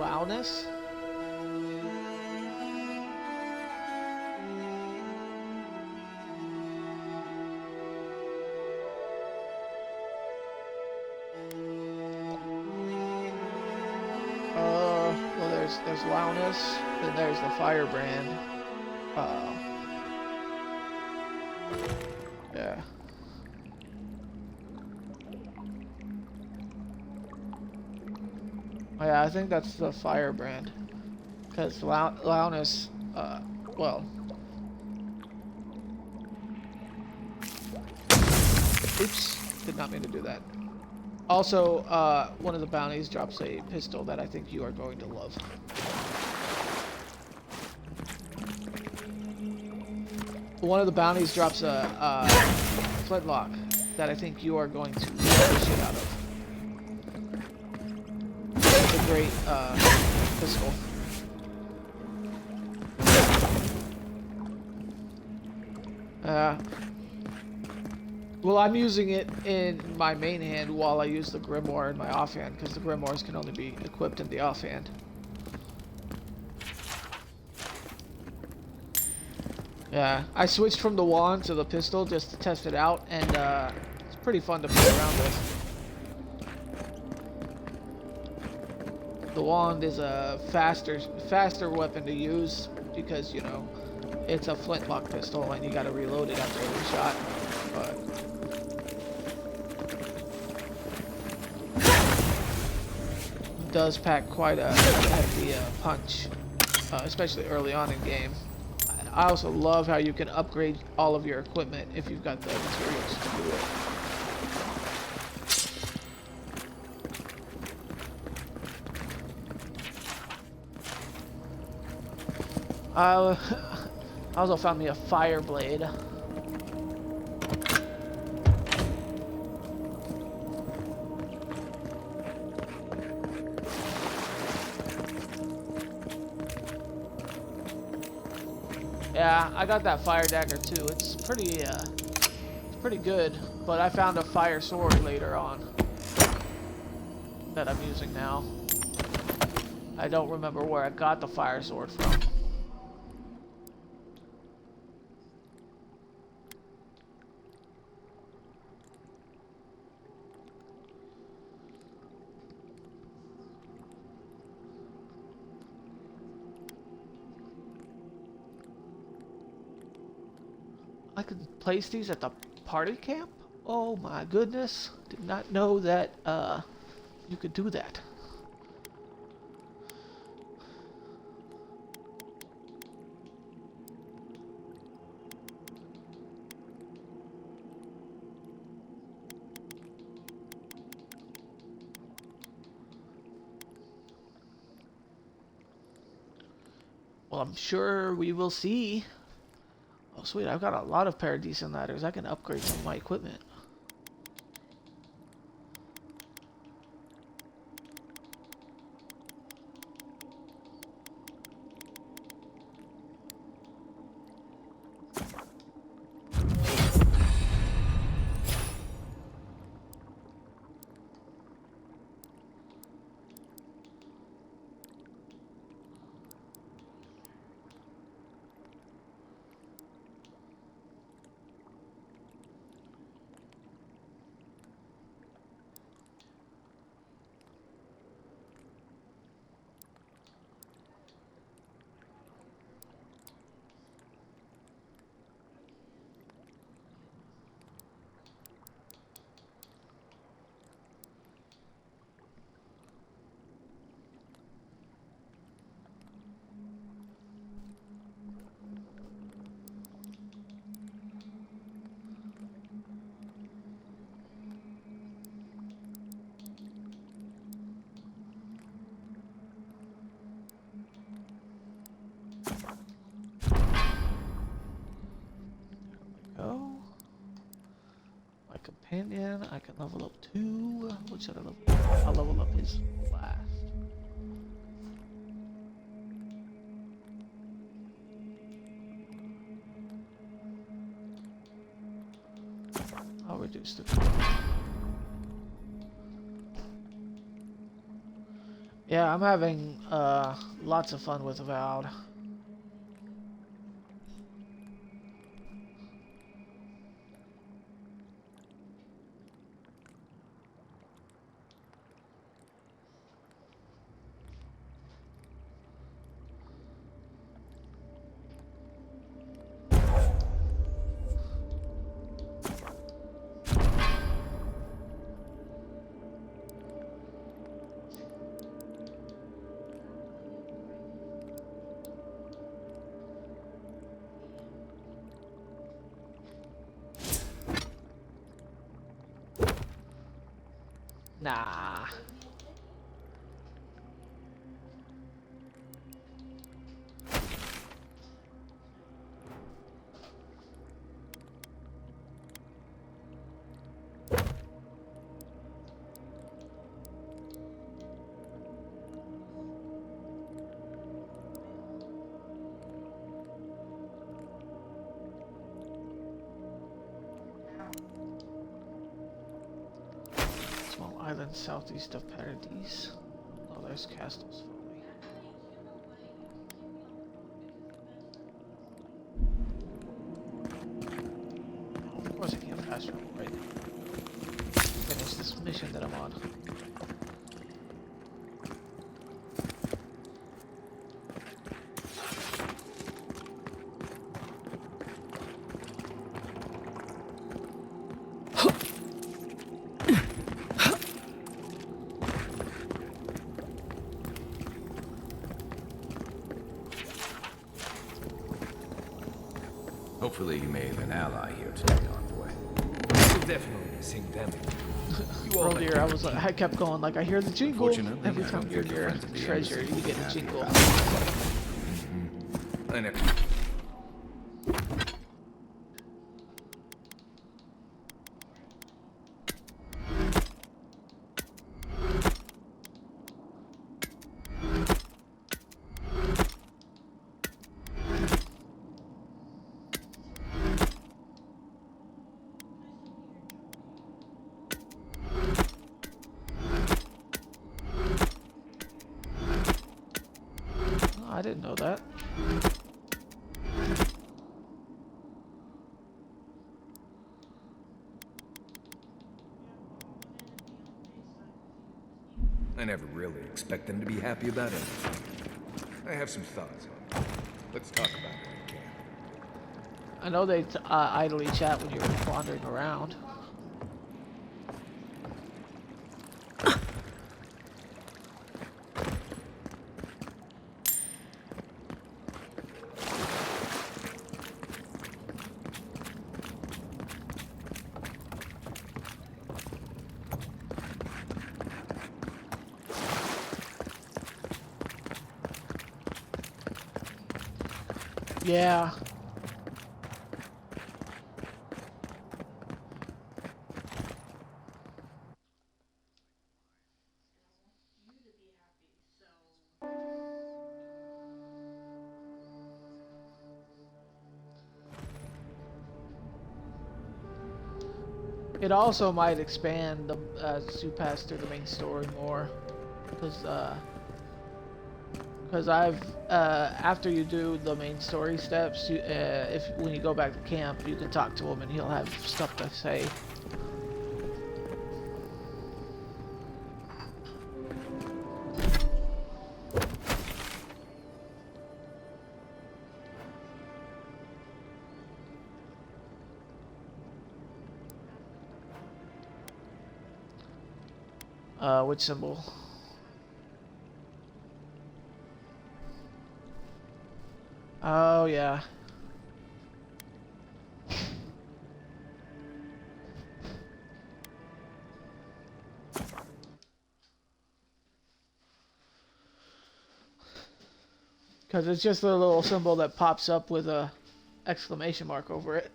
loudness. Well, there's loudness, then there's the firebrand. Yeah. Oh, yeah, I think that's the firebrand. Because loudness, well. Oops, did not mean to do that. Also, one of the bounties drops a pistol that I think you are going to love. One of the bounties drops a flintlock that I think you are going to love the shit out of. It's a great pistol. Well, I'm using it in my main hand while I use the Grimoire in my offhand, because the Grimoires can only be equipped in the offhand. Yeah, I switched from the wand to the pistol just to test it out, and it's pretty fun to play around with. The wand is a faster weapon to use because, you know, it's a flintlock pistol and you gotta reload it after every shot. But it does pack quite a hefty punch, especially early on in game. I also love how you can upgrade all of your equipment if you've got the materials to do it. I also found me a fire blade. Yeah, I got that fire dagger too. It's pretty good. But I found a fire sword later on that I'm using now. I don't remember where I got the fire sword from. I could place these at the party camp? Oh my goodness. Did not know that you could do that. Well, I'm sure we will see. Oh, sweet. I've got a lot of paradising ladders. I can upgrade some of my equipment. Companion, I can level up 2. What should I level up? I'll level up his last. I'll reduce the. Yeah, I'm having lots of fun with Avowed. Nah. Small island southeast of Paradise. Oh, there's castles. Of course I can't fast travel right now. Finish this mission that I'm on. Hopefully you made an ally here today, envoy. We'll definitely sing them. Earlier, I kept going like I hear the jingle. Unfortunately, Every I time don't you're think near your a friends at the treasure, embassy you get a will be jingle. I never... Oh, I didn't know that. I never really expect them to be happy about anything. I have some thoughts on it. Let's talk about it when we can. I know they idly chat when you're wandering around. Yeah. It also might expand the as you pass through the main story more, because I've after you do the main story steps, you, if when you go back to camp, you can talk to him and he'll have stuff to say. Which symbol? Oh, yeah. Because it's just a little symbol that pops up with a exclamation mark over it.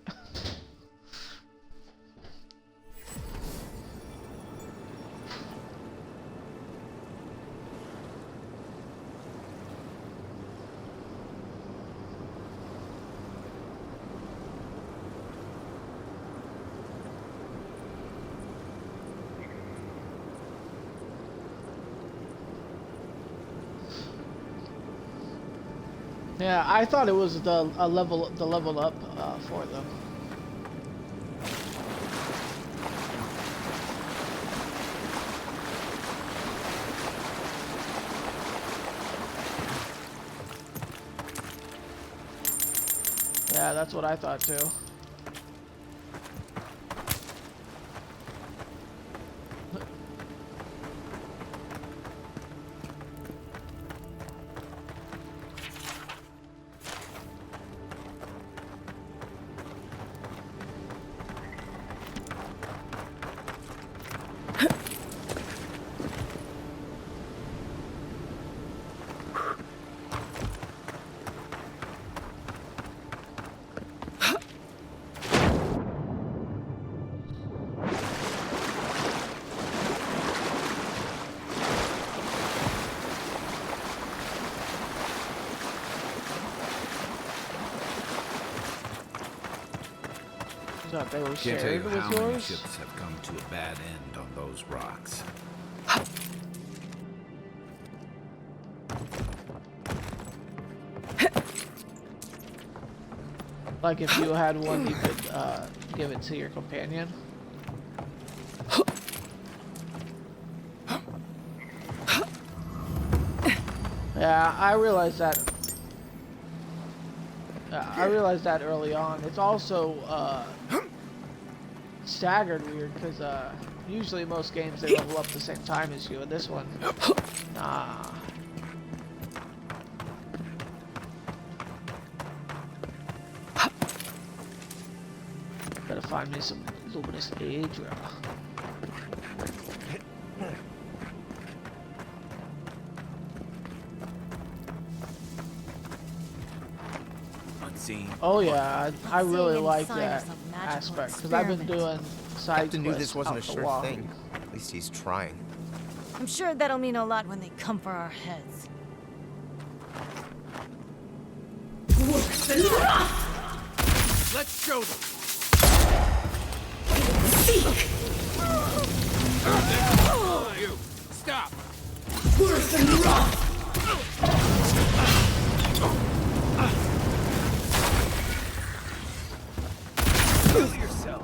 Yeah, I thought it was the level up for them. Yeah, that's what I thought too. Thought they were Can't tell shared you with how many yours. ships have come to a bad end on those rocks. Like if you had one, you could give it to your companion. Yeah, I realized that. I realized that early on. It's also staggered weird because usually most games they level up the same time as you, and this one, nah. Gotta find me some luminous Adra. Unseen. Oh yeah, I really seeing like any that signs of some magical aspect because I've been experiment. doing side Captain knew quests this wasn't a out the sure wall. thing. At least he's trying. I'm sure that'll mean a lot when they come for our heads. Let's show them. You stop. Kill yourself.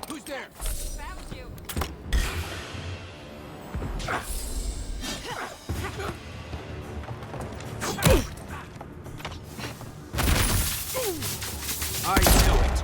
Who's there? I know it.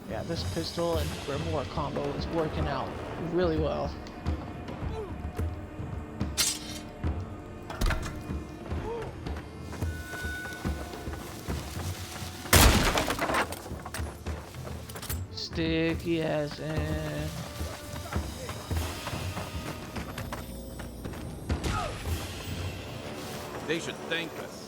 Yeah, this pistol and Grimoire combo is working out really well. Sticky as in. They should thank us.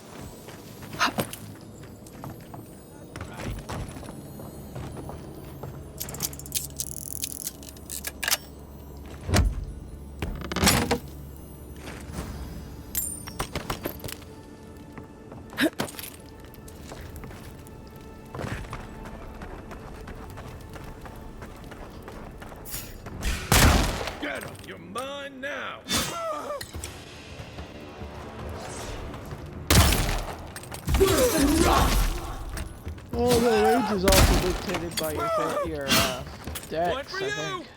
Get him! You're mine now! Oh, the range is also dictated by your decks, One for I you! think.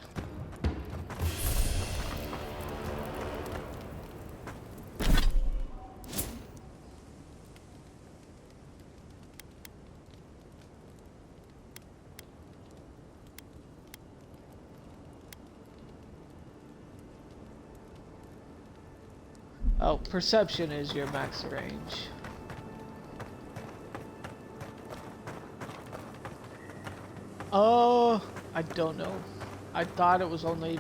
Oh, perception is your max range. Oh, I don't know. I thought it was only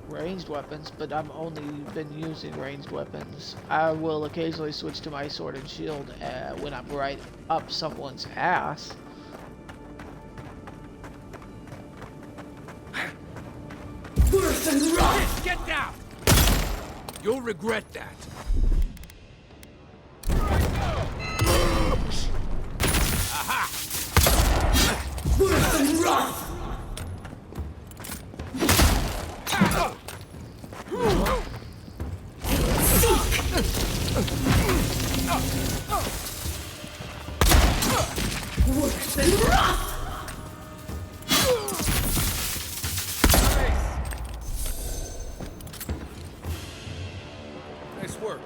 ranged weapons, but I've only been using ranged weapons. I will occasionally switch to my sword and shield when I'm right up someone's ass. Worse than rot! Get down! You'll regret that. Aha! Worse than rot! Worse than rot! Nice work.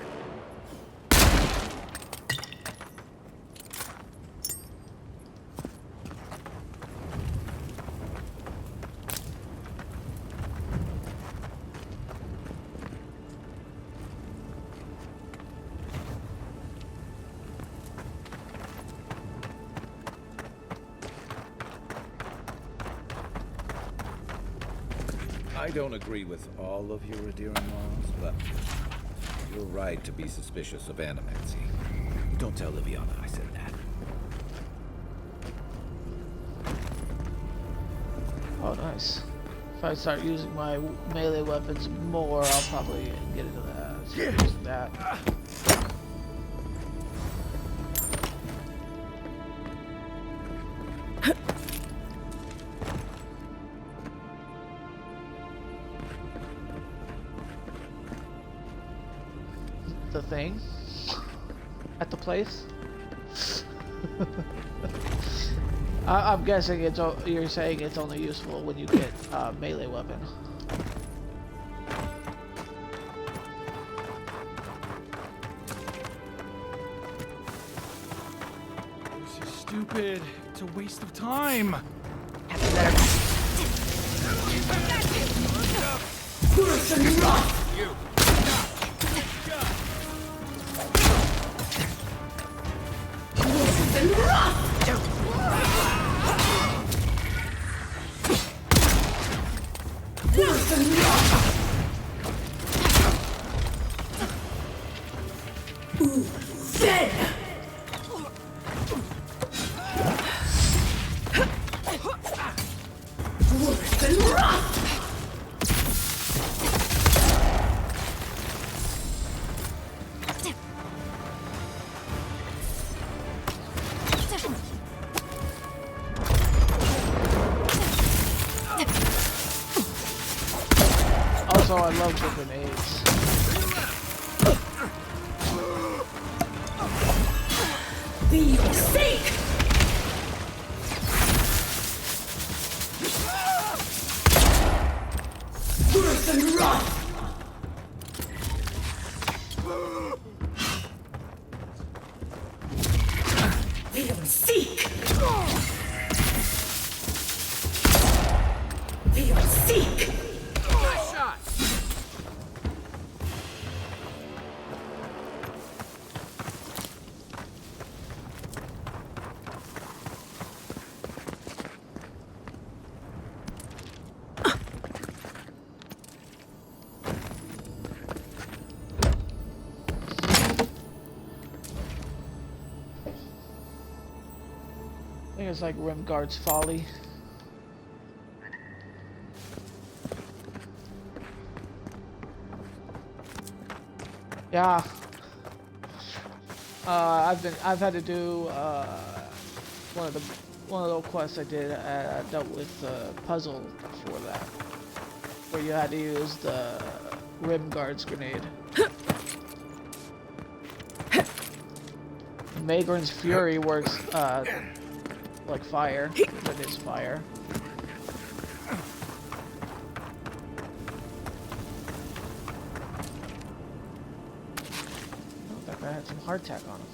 I don't agree with all of your Adira laws, but you're right to be suspicious of animancy. Don't tell Liviana I said that. Oh, nice. If I start using my melee weapons more, I'll probably get into that. Start using that. The thing at the place. I'm guessing you're saying it's only useful when you get a melee weapon. This is stupid. It's a waste of time. Worse than rot! You. Also, I love the grenades. Be your sake! Worse than rot! Be your seek! Be your seek! Nice shot! I think it's like Rimguard's Folly. Yeah. I've had to do one of the quests I did. I dealt with a puzzle for that, where you had to use the Rimguard's grenade. Magrin's Fury works like fire, but it's fire. Oh, that guy had some hardtack on him.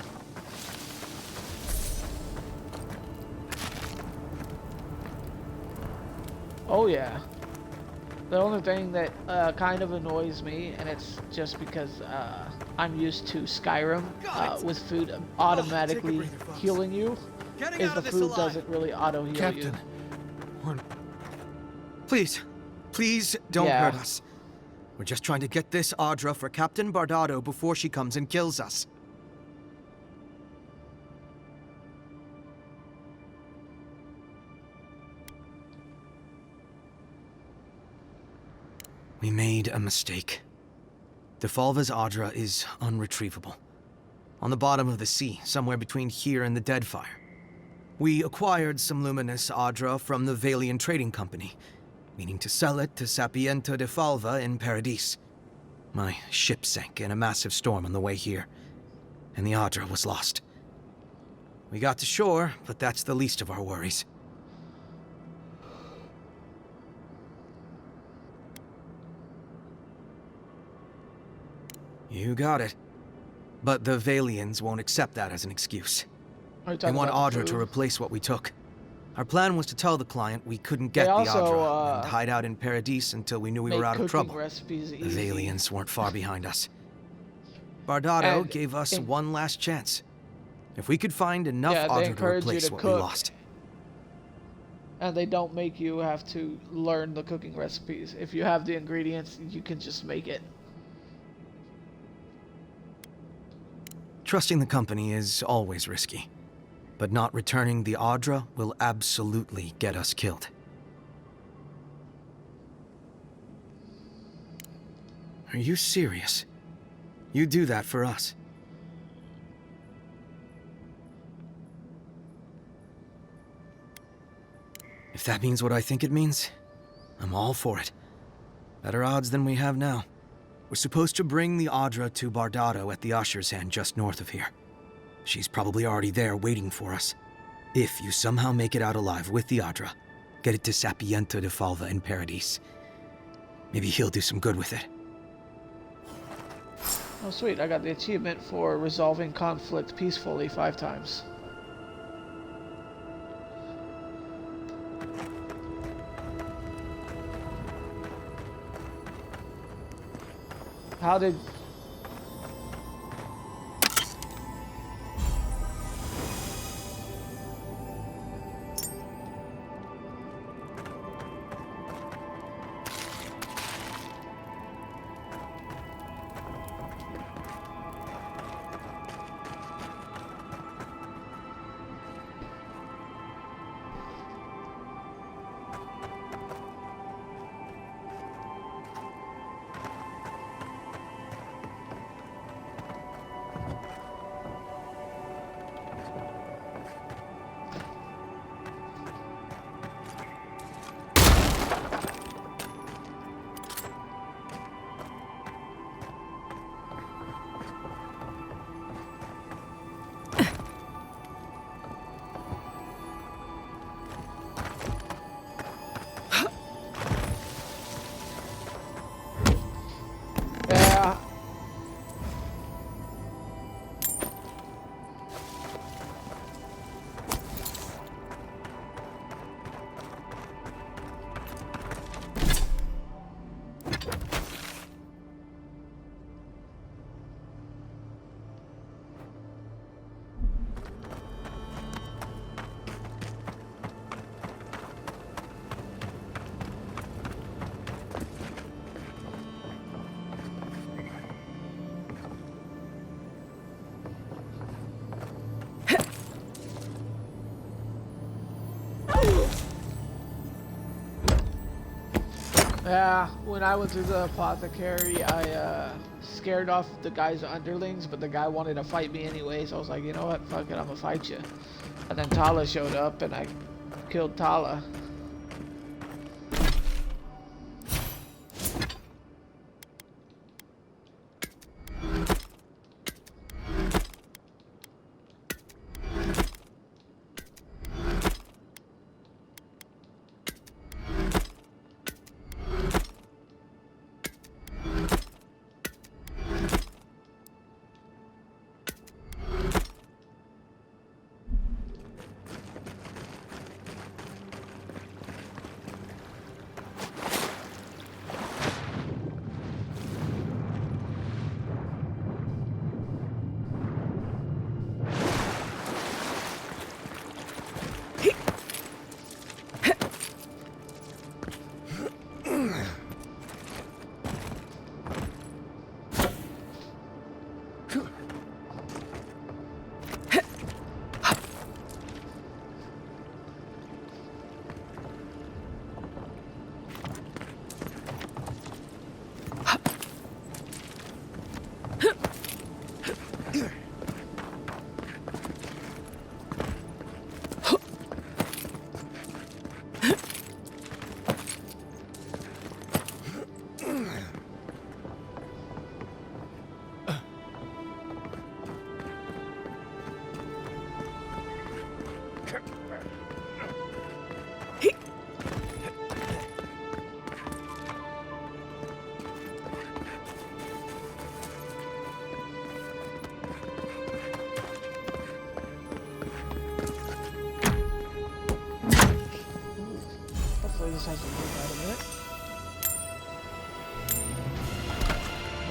Oh yeah. The only thing that kind of annoys me, and it's just because I'm used to Skyrim with food automatically healing you, is the food doesn't really auto heal you. Captain, Please. Please don't Yeah. hurt us. We're just trying to get this Audra for Captain Bardado before she comes and kills us. We made a mistake. Defalva's Audra is unretrievable. On the bottom of the sea, somewhere between here and the Deadfire. We acquired some luminous Audra from the Valian Trading Company, meaning to sell it to Sapienta Defalva in Paradis. My ship sank in a massive storm on the way here, and the Audra was lost. We got to shore, but that's the least of our worries. You got it. But the Valians won't accept that as an excuse. Are you They talking want about the Audra to food? replace what we took. Our plan was to tell the client we couldn't get They the also, Audra and hide out in Paradis until we knew we Make were out cooking of trouble. recipes The easy. Valians weren't far behind us. Bardado And gave us in- one last chance. If we could find enough Yeah, they Audra to encourage you replace to what we cook. lost. And they don't make you have to learn the cooking recipes. If you have the ingredients, you can just make it. Trusting the company is always risky. But not returning the Audra will absolutely get us killed. Are you serious? You do that for us? If that means what I think it means, I'm all for it. Better odds than we have now. We're supposed to bring the Audra to Bardado at the Usher's Hand just north of here. She's probably already there waiting for us. If you somehow make it out alive with the Audra, get it to Sapienta Defalva in Paradis. Maybe he'll do some good with it. Oh sweet, I got the achievement for resolving conflict peacefully 5 times. How did... Yeah. Yeah, when I went to the apothecary, I scared off the guy's underlings, but the guy wanted to fight me anyway, so I was like, you know what, fuck it, I'm gonna fight you. And then Tala showed up, and I killed Tala. Hopefully this has a look out of it.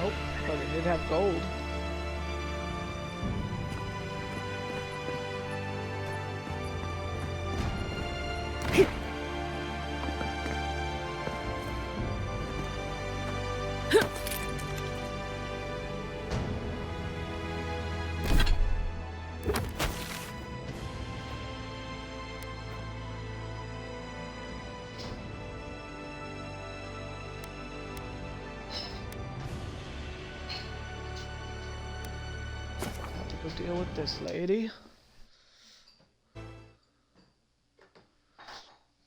Nope, but it did have gold. Have to go deal with this lady.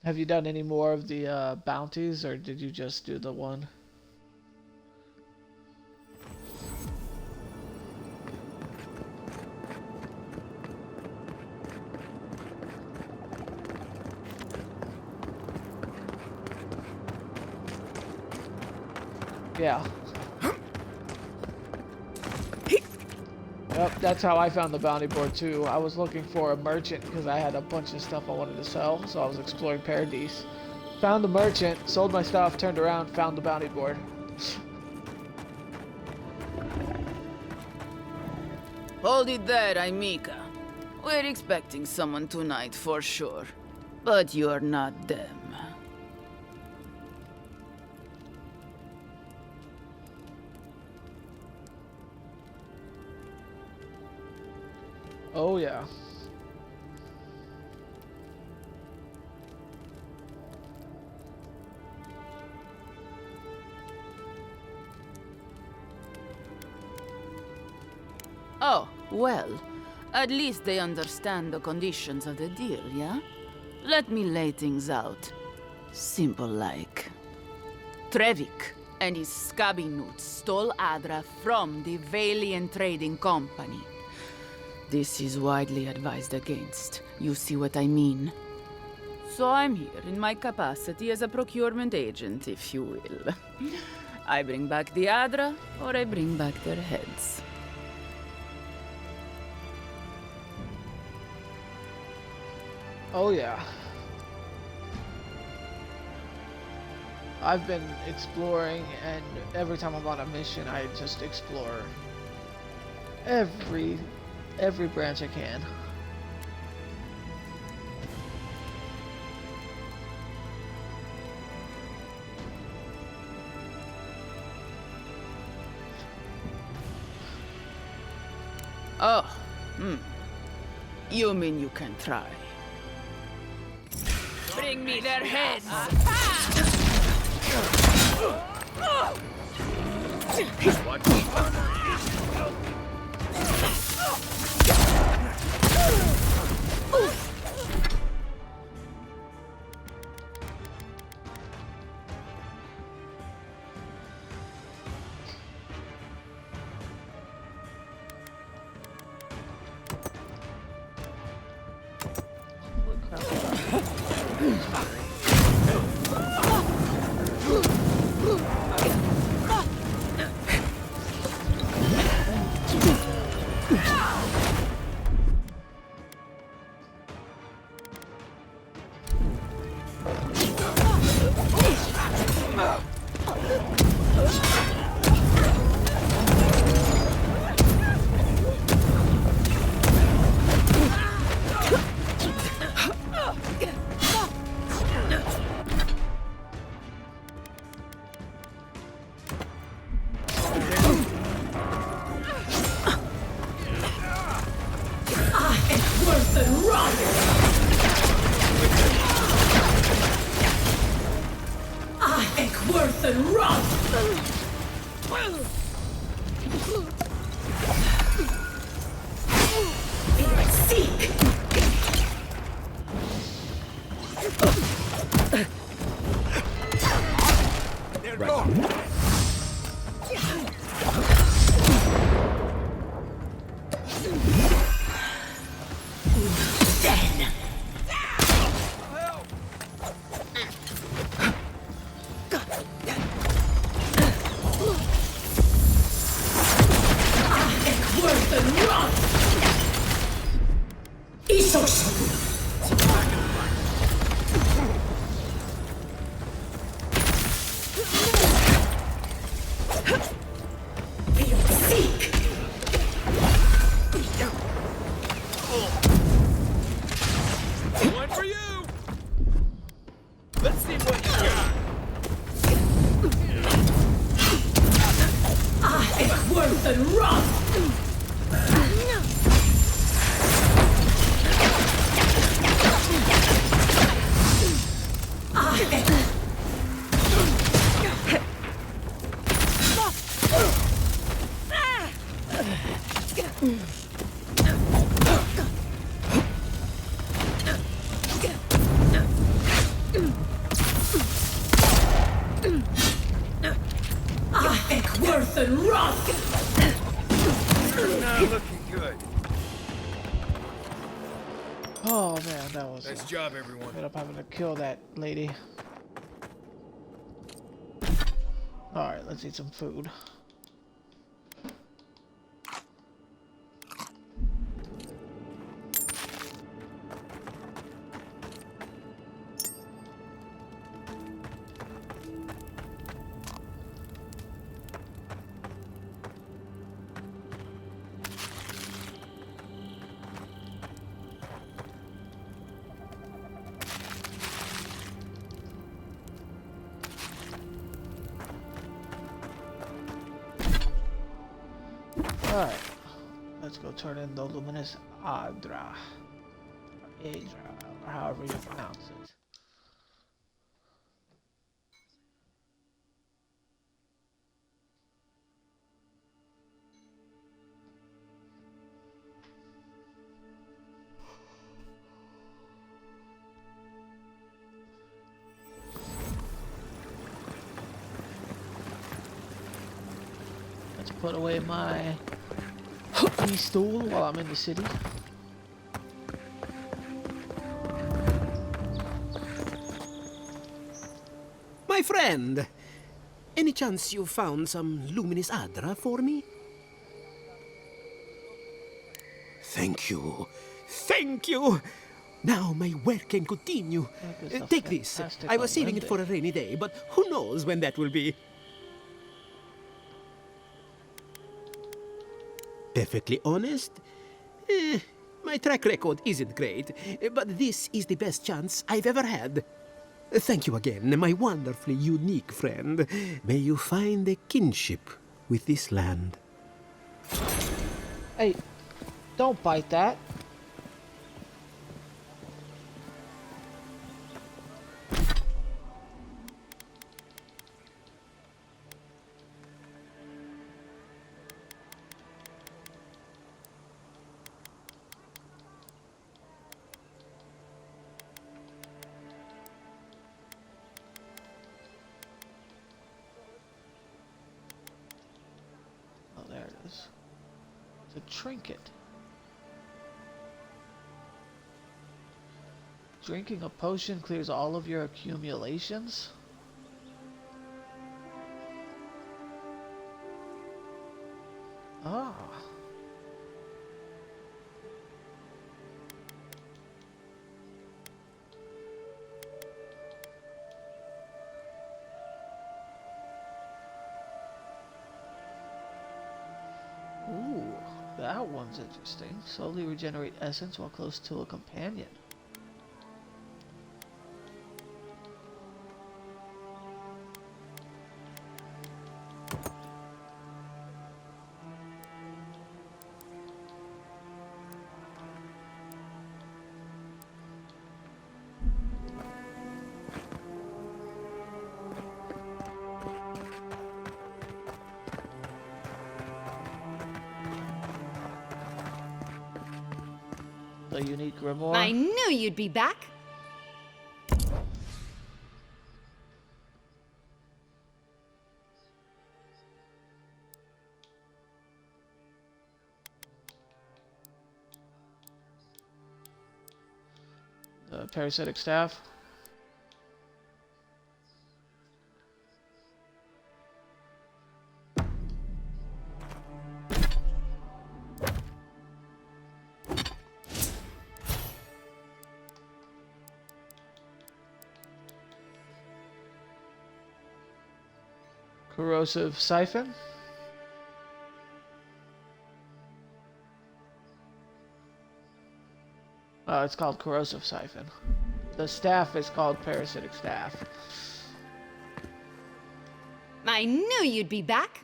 Have you done any more of the bounties, or did you just do the one? Yeah. Yep, that's how I found the bounty board too. I was looking for a merchant because I had a bunch of stuff I wanted to sell, so I was exploring Paradise. Found the merchant, sold my stuff, turned around, found the bounty board. Hold it there, Aimika. We're expecting someone tonight for sure. But you're not them. Oh yeah. Oh, well. At least they understand the conditions of the deal, yeah? Let me lay things out. Simple like. Trevik and his scabby newts stole Adra from the Valiant Trading Company. This is widely advised against. You see what I mean? So I'm here in my capacity as a procurement agent, if you will. I bring back the Adra, or I bring back their heads. Oh yeah. I've been exploring, and every time I'm on a mission, I just explore every branch I can. Oh, You mean you can try? Bring me their heads! social. We will seek. One for you! Let's see what you got. I am worth and wrath. I am worth and wrath. Not looking good. Oh man, that was. Nice job, everyone. Ended up having to kill that lady. Alright, let's eat some food. Alright, let's go turn in the luminous Adra. Adra, or however you pronounce it. Let's put away my stool while I'm in the city. My friend, any chance you found some luminous Adra for me? Thank you. Thank you! Now my work can continue. Take this. I was saving it for a rainy day, but who knows when that will be. Perfectly honest, my track record isn't great, but this is the best chance I've ever had. Thank you again, my wonderfully unique friend. May you find a kinship with this land. Hey, don't bite that. Oh, there it is. It's a trinket. Drinking a potion clears all of your accumulations? Ah. Ooh, that one's interesting. Slowly regenerate essence while close to a companion. The unique grimoire. I knew you'd be back. The parasitic staff. Corrosive siphon. It's called corrosive siphon. The staff is called parasitic staff. I knew you'd be back.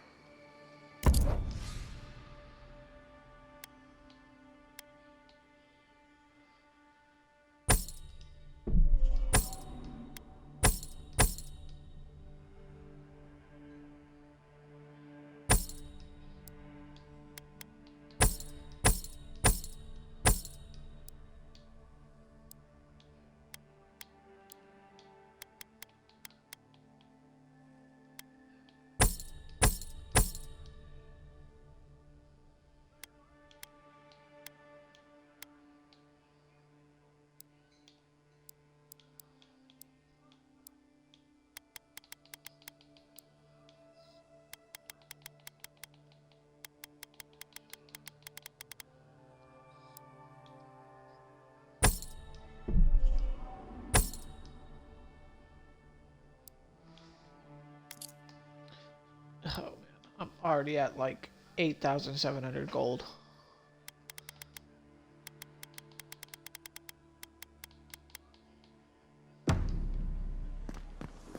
Oh man, I'm already at like 8,700 gold.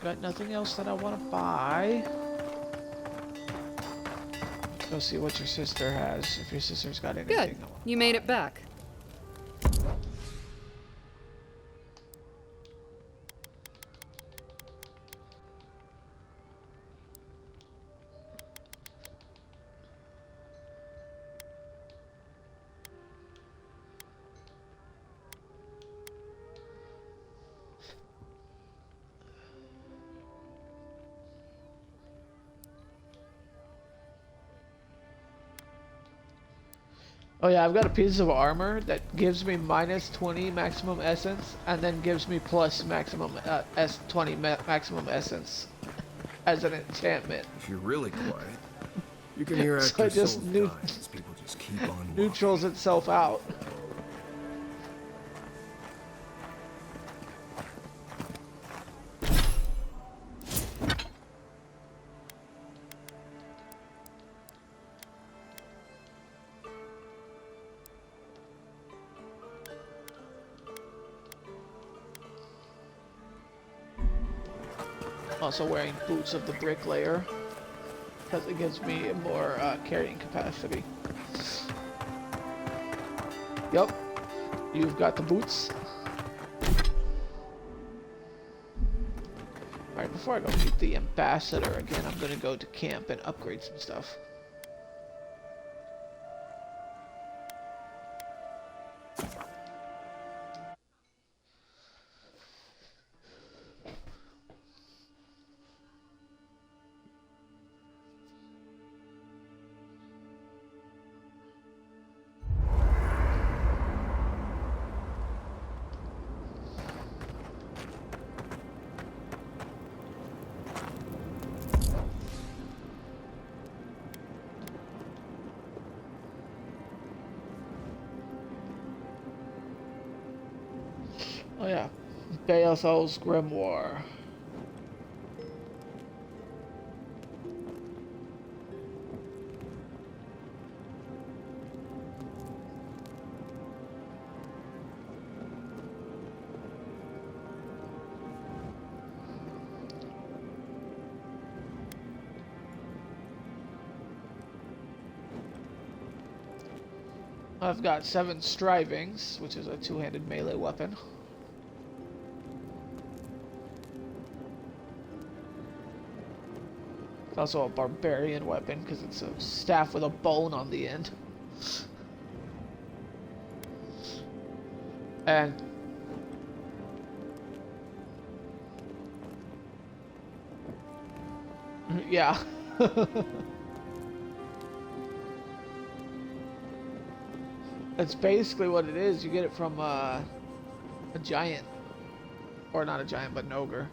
Got nothing else that I want to buy. Let's go see what your sister has. If your sister's got anything. Good. You made it back. Oh yeah, I've got a piece of armor that gives me minus 20 maximum essence, and then gives me plus maximum 20 maximum essence as an enchantment. If you're really quiet, you can hear So after it just souls die as people just keep on walking. neutrals itself out. Also wearing boots of the bricklayer because it gives me more carrying capacity. Yep, you've got the boots. Alright, before I go meet the ambassador again, I'm gonna go to camp and upgrade some stuff. Oh yeah, Beelzebub's Grimoire. I've got 7 strivings, which is a two-handed melee weapon. It's also a barbarian weapon because it's a staff with a bone on the end. And yeah. That's basically what it is. You get it from a giant. Or not a giant, but an ogre.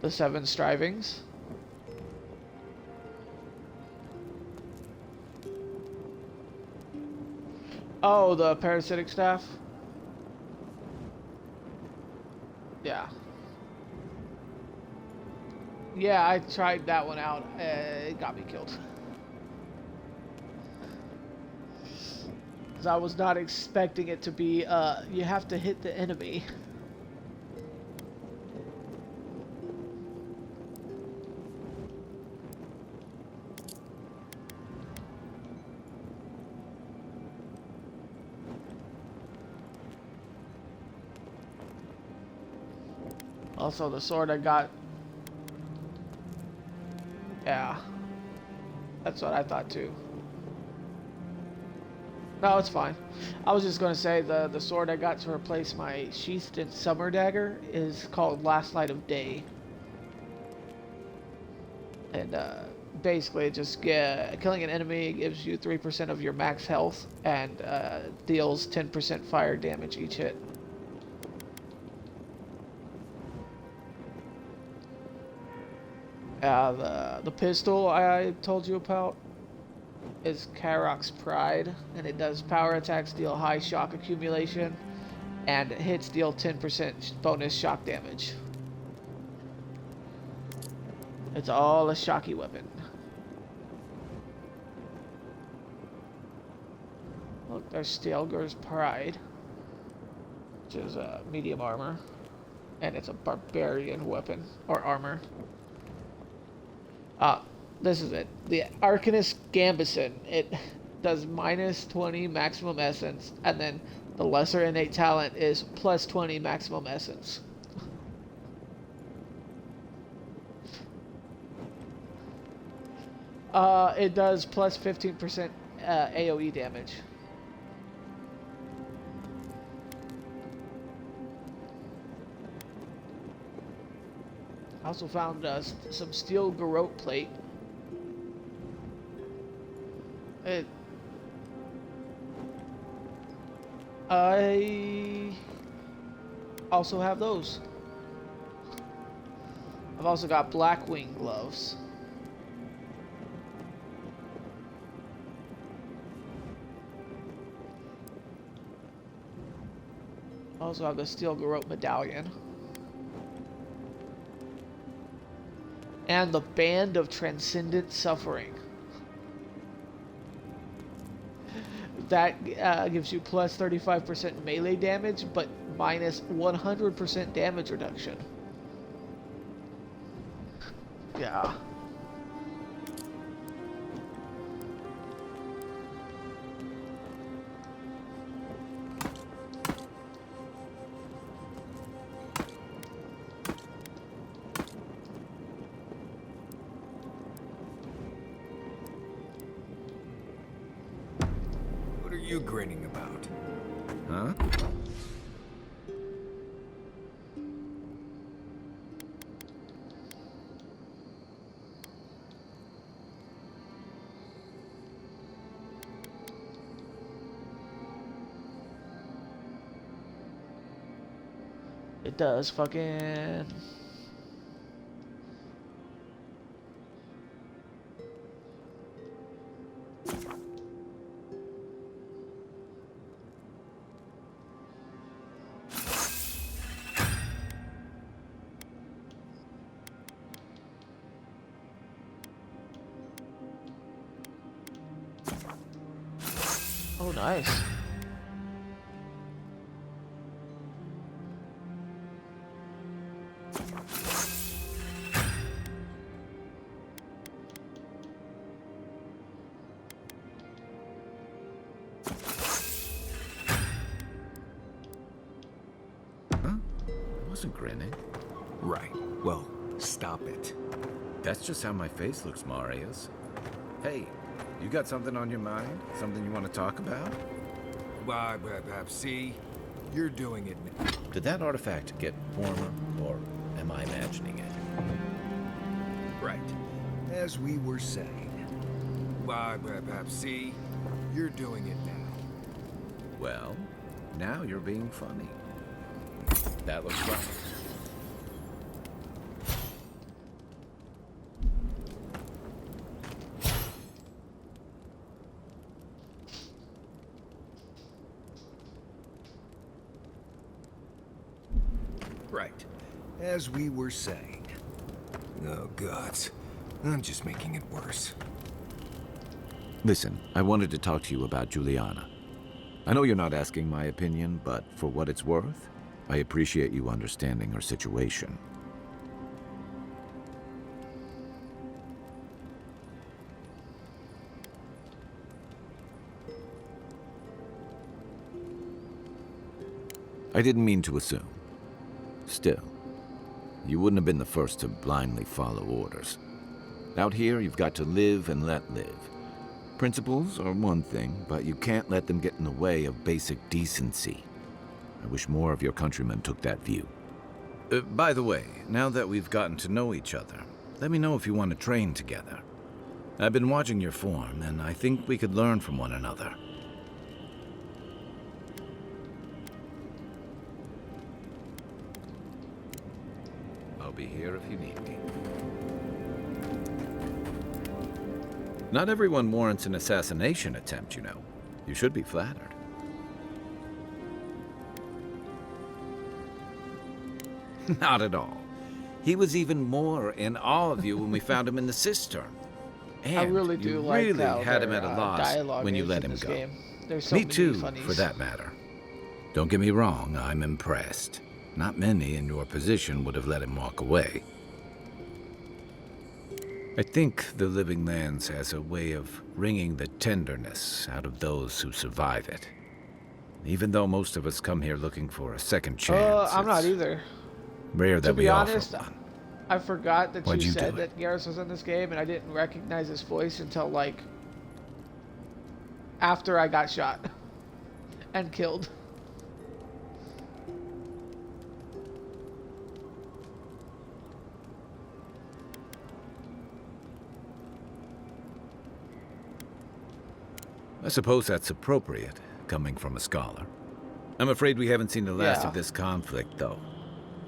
The 7 strivings. Oh, the parasitic staff? Yeah. Yeah, I tried that one out. It got me killed. Because I was not expecting it to be, you have to hit the enemy. Also, the sword I got. Yeah. That's what I thought too. No, it's fine. I was just going to say the sword I got to replace my sheathed and summer dagger is called Last Light of Day. And basically it just killing an enemy gives you 3% of your max health and deals 10% fire damage each hit. The pistol I told you about is Karok's Pride, and it does power attacks deal high shock accumulation, and hits deal 10% bonus shock damage. It's all a shocky weapon. Look, there's Stalger's Pride, which is medium armor, and it's a barbarian weapon, or armor. This is it. The Arcanist Gambison. It does minus 20 maximum essence, and then the lesser innate talent is plus 20 maximum essence. It does plus 15% AoE damage. I also found some steel garrote plate. I also have those. I've also got black wing gloves. I also have the steel garrote medallion. And the Band of Transcendent Suffering. That gives you plus 35% melee damage, but minus 100% damage reduction. Yeah. What are you grinning about? Huh? It does fucking... Oh, nice. Huh? I wasn't grinning. Right. Well, stop it. That's just how my face looks, Marius. Hey, you got something on your mind? Something you want to talk about? Why, see? You're doing it now. Did that artifact get warmer, or am I imagining it? Right. As we were saying. Why, see? You're doing it now. Well, now you're being funny. That looks right. Right. As we were saying. Oh, gods. I'm just making it worse. Listen, I wanted to talk to you about Juliana. I know you're not asking my opinion, but for what it's worth, I appreciate you understanding her situation. I didn't mean to assume. Still, you wouldn't have been the first to blindly follow orders. Out here, you've got to live and let live. Principles are one thing, but you can't let them get in the way of basic decency. I wish more of your countrymen took that view. By the way, now that we've gotten to know each other, let me know if you want to train together. I've been watching your form, and I think we could learn from one another. I'll be here if you need me. Not everyone warrants an assassination attempt, you know. You should be flattered. Not at all. He was even more in awe of you when we found him in the cistern. And I really do you like really how had him their, at a loss dialogue when you is let in him this go. game. There's so Me many too, funnies. for that matter. Don't get me wrong, I'm impressed. Not many in your position would have let him walk away. I think the Living Lands has a way of wringing the tenderness out of those who survive it. Even though most of us come here looking for a second chance, I'm not it's either. rare that To be we honest, offer one. I forgot that Why'd you you said do it? that Garrus was in this game, and I didn't recognize his voice until, like, after I got shot and killed. I suppose that's appropriate, coming from a scholar. I'm afraid we haven't seen the last Yeah. of this conflict, though.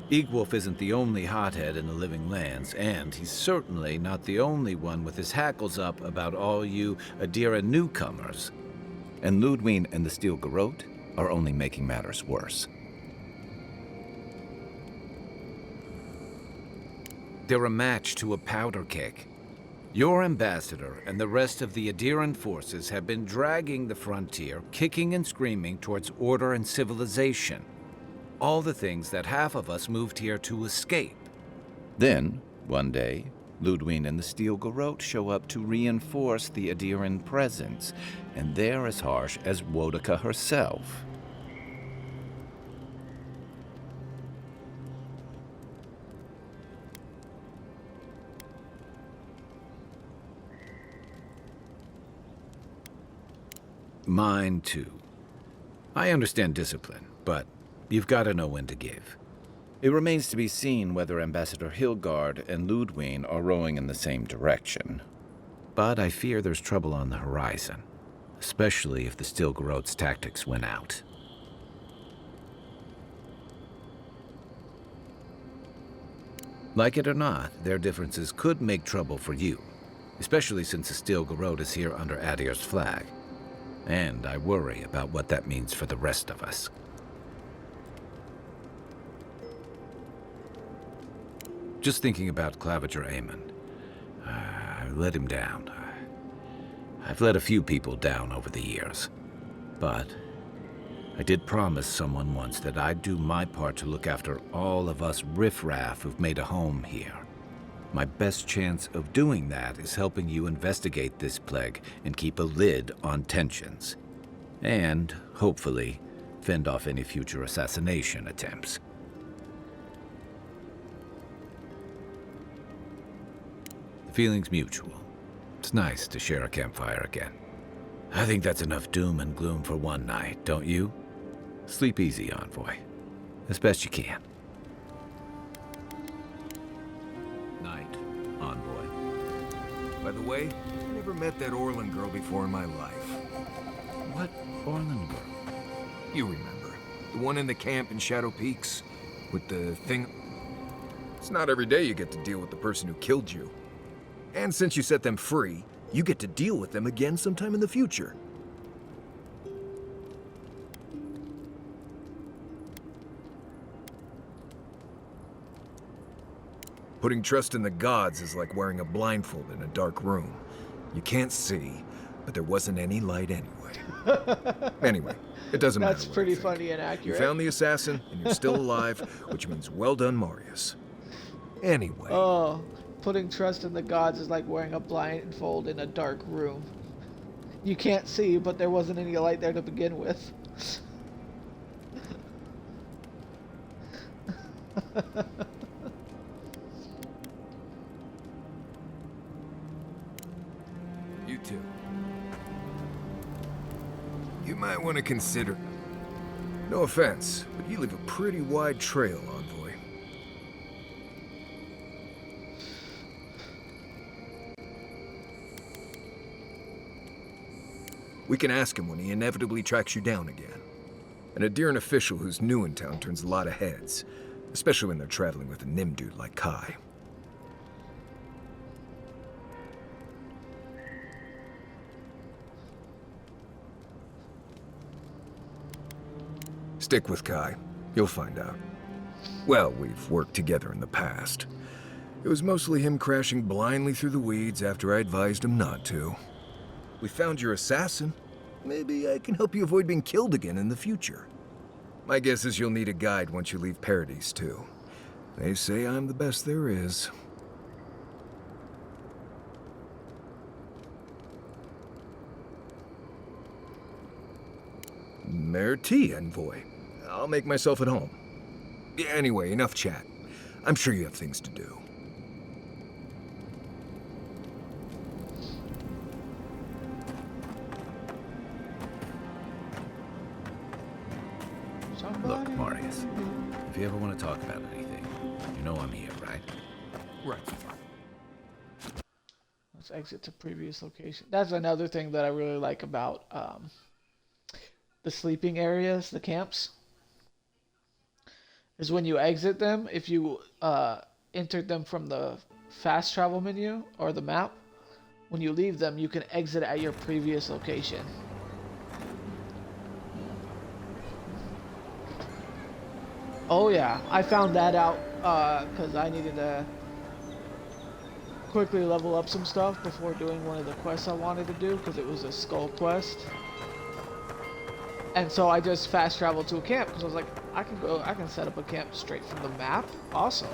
Eagwolf isn't the only hothead in the Living Lands, and he's certainly not the only one with his hackles up about all you Adira newcomers. And Ludwine and the Steel Garrote are only making matters worse. They're a match to a powder keg. Your ambassador and the rest of the Adiran forces have been dragging the frontier, kicking and screaming towards order and civilization. All the things that half of us moved here to escape. Then, one day, Ludwine and the Steel Garrote show up to reinforce the Adiran presence, and they're as harsh as Wodaka herself. Mine, too. I understand discipline, but you've got to know when to give. It remains to be seen whether Ambassador Hilgard and Ludwine are rowing in the same direction. But I fear there's trouble on the horizon, especially if the Steel Garrote's tactics win out. Like it or not, their differences could make trouble for you, especially since the Steel Garrote is here under Adir's flag. And I worry about what that means for the rest of us. Just thinking about Claviger Amon. I let him down. I've let a few people down over the years. But I did promise someone once that I'd do my part to look after all of us riffraff who've made a home here. My best chance of doing that is helping you investigate this plague and keep a lid on tensions. And, hopefully, fend off any future assassination attempts. The feeling's mutual. It's nice to share a campfire again. I think that's enough doom and gloom for one night, don't you? Sleep easy, Envoy. As best you can. Night, Envoy. By the way, I never met that Orlan girl before in my life. What Orlan girl? You remember. The one in the camp in Shadow Peaks? With the thing... It's not every day you get to deal with the person who killed you. And since you set them free, you get to deal with them again sometime in the future. Putting trust in the gods is like wearing a blindfold in a dark room. You can't see, but there wasn't any light anyway. Anyway, it doesn't matter. That's what pretty I think. funny and You accurate. found the assassin, and you're still alive, which means well done, Marius. Anyway. Oh, putting trust in the gods is like wearing a blindfold in a dark room. You can't see, but there wasn't any light there to begin with. You too. You might want to consider... No offense, but you leave a pretty wide trail, Envoy. We can ask him when he inevitably tracks you down again. An Adiran official who's new in town turns a lot of heads, especially when they're traveling with a Nim dude like Kai. Stick with Kai. You'll find out. Well, we've worked together in the past. It was mostly him crashing blindly through the weeds after I advised him not to. We found your assassin. Maybe I can help you avoid being killed again in the future. My guess is you'll need a guide once you leave Paradise, too. They say I'm the best there is. Merci, Envoy. I'll make myself at home. Anyway, enough chat. I'm sure you have things to do. Look, Marius, if you ever want to talk about anything, you know I'm here, right? Right. Let's exit to previous location. That's another thing that I really like about the sleeping areas, the camps, is when you exit them, if you entered them from the fast travel menu or the map, when you leave them, you can exit at your previous location. Oh yeah, I found that out because I needed to quickly level up some stuff before doing one of the quests I wanted to do, because it was a skull quest. And so I just fast traveled to a camp because I was like, I can set up a camp straight from the map. Awesome.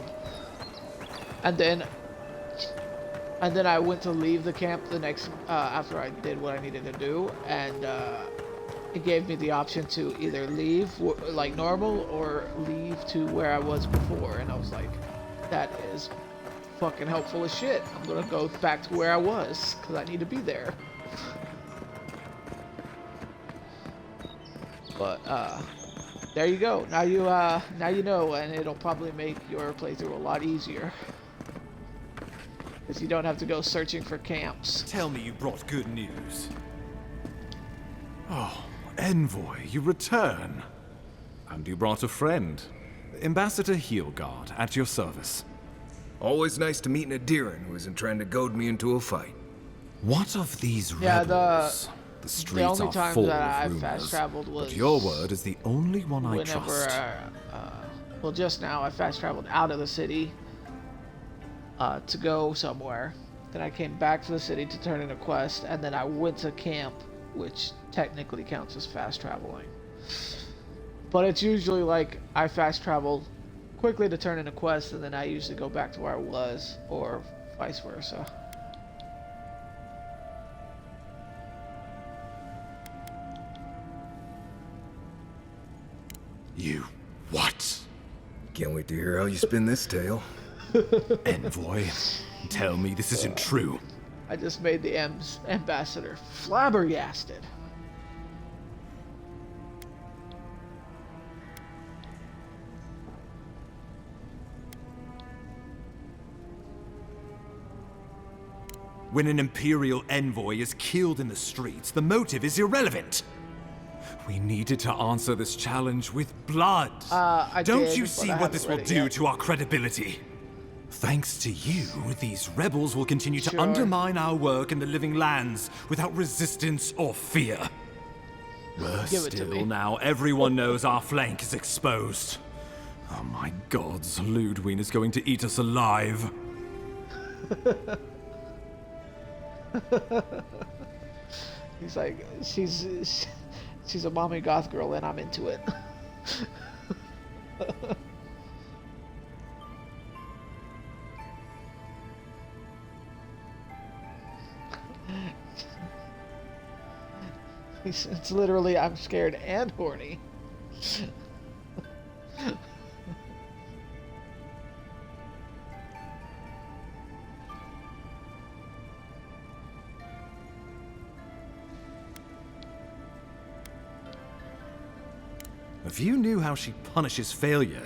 And then I went to leave the camp the next after I did what I needed to do, and it gave me the option to either leave like normal or leave to where I was before, and I was like, that is fucking helpful as shit. I'm gonna go back to where I was because I need to be there. But there you go. Now you know, and it'll probably make your playthrough a lot easier because you don't have to go searching for camps. Tell me you brought good news. Oh, Envoy, you return. And you brought a friend. Ambassador Heelguard, at your service. Always nice to meet an Adiran who isn't trying to goad me into a fight. What of these Yeah, rebels? The streets only are time full that I of rumors, fast traveled was but your word is the only one I whenever, trust. well, just now I fast traveled out of the city to go somewhere. Then I came back to the city to turn in a quest, and then I went to camp, which technically counts as fast traveling. But it's usually like I fast travel quickly to turn in a quest, and then I usually go back to where I was, or vice versa. You what? Can't wait to hear how you spin this tale. Envoy, tell me this isn't true. I just made the ambassador flabbergasted. When an Imperial envoy is killed in the streets, the motive is irrelevant. We needed to answer this challenge with blood. Don't you see what this will do to our credibility? Thanks to you, these rebels will continue to undermine our work in the Living Lands without resistance or fear. Worse still, now everyone knows our flank is exposed. Oh my gods, Ludwig is going to eat us alive. He's like, she's a mommy goth girl and I'm into it. It's literally, I'm scared and horny. If you knew how she punishes failure,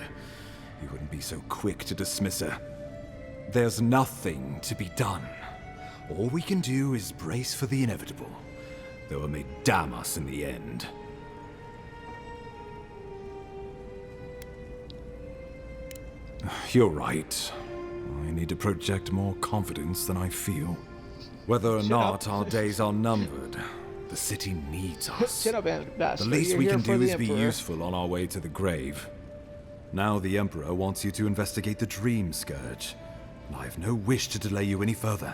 you wouldn't be so quick to dismiss her. There's nothing to be done. All we can do is brace for the inevitable, though it may damn us in the end. You're right. I need to project more confidence than I feel. Whether or not our days are numbered, the city needs us. Shut up, Ambassador. The least You're we here can for do the is be Emperor. useful on our way to the grave. Now the Emperor wants you to investigate the Dream Scourge, and I have no wish to delay you any further.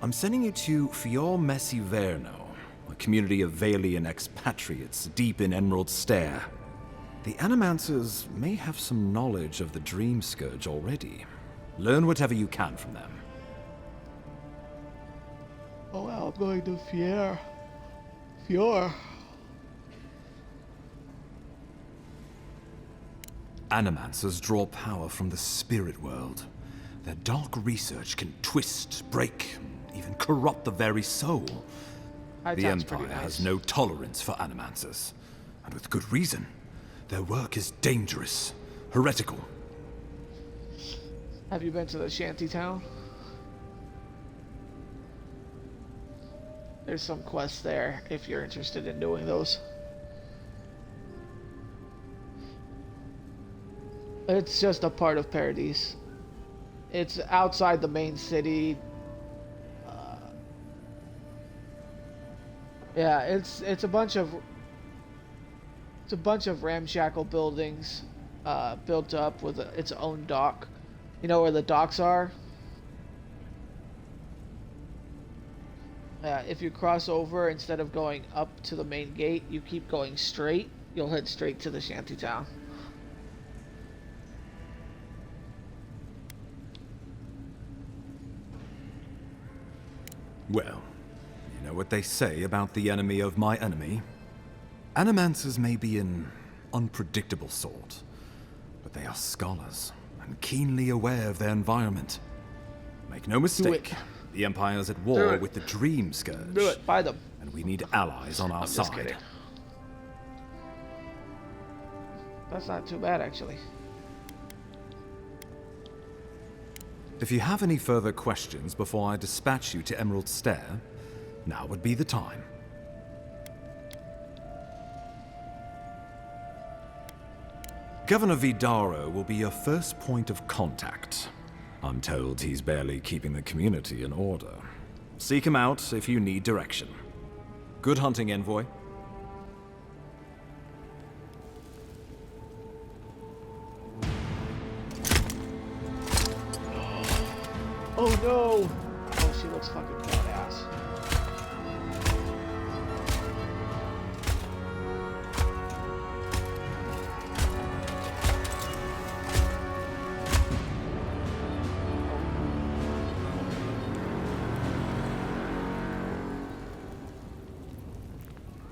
I'm sending you to Fior Messi Verno, a community of Valian expatriates deep in Emerald Stair. The Animancers may have some knowledge of the Dream Scourge already. Learn whatever you can from them. Oh wow, I'm going to Fior. Animancers draw power from the spirit world. Their dark research can twist, break, even corrupt the very soul. The Empire has no tolerance for Animancers, and with good reason. Their work is dangerous, heretical. Have you been to the shanty town? There's some quests there if you're interested in doing those. It's just a part of Paradise. It's outside the main city. Yeah, it's a bunch of ramshackle buildings built up with its own dock. You know where the docks are? If you cross over, instead of going up to the main gate, you keep going straight. You'll head straight to the shantytown. Well, you know what they say about the enemy of my enemy? Animancers may be an unpredictable sort, but they are scholars and keenly aware of their environment. Make no mistake, the Empire's at war with the Dream Scourge. Do it, buy them. And we need allies on our I'm side. just kidding. That's not too bad, actually. If you have any further questions before I dispatch you to Emerald Stair, now would be the time. Governor Vidaro will be your first point of contact. I'm told he's barely keeping the community in order. Seek him out if you need direction. Good hunting, Envoy. Oh no! Oh, she looks fucking badass.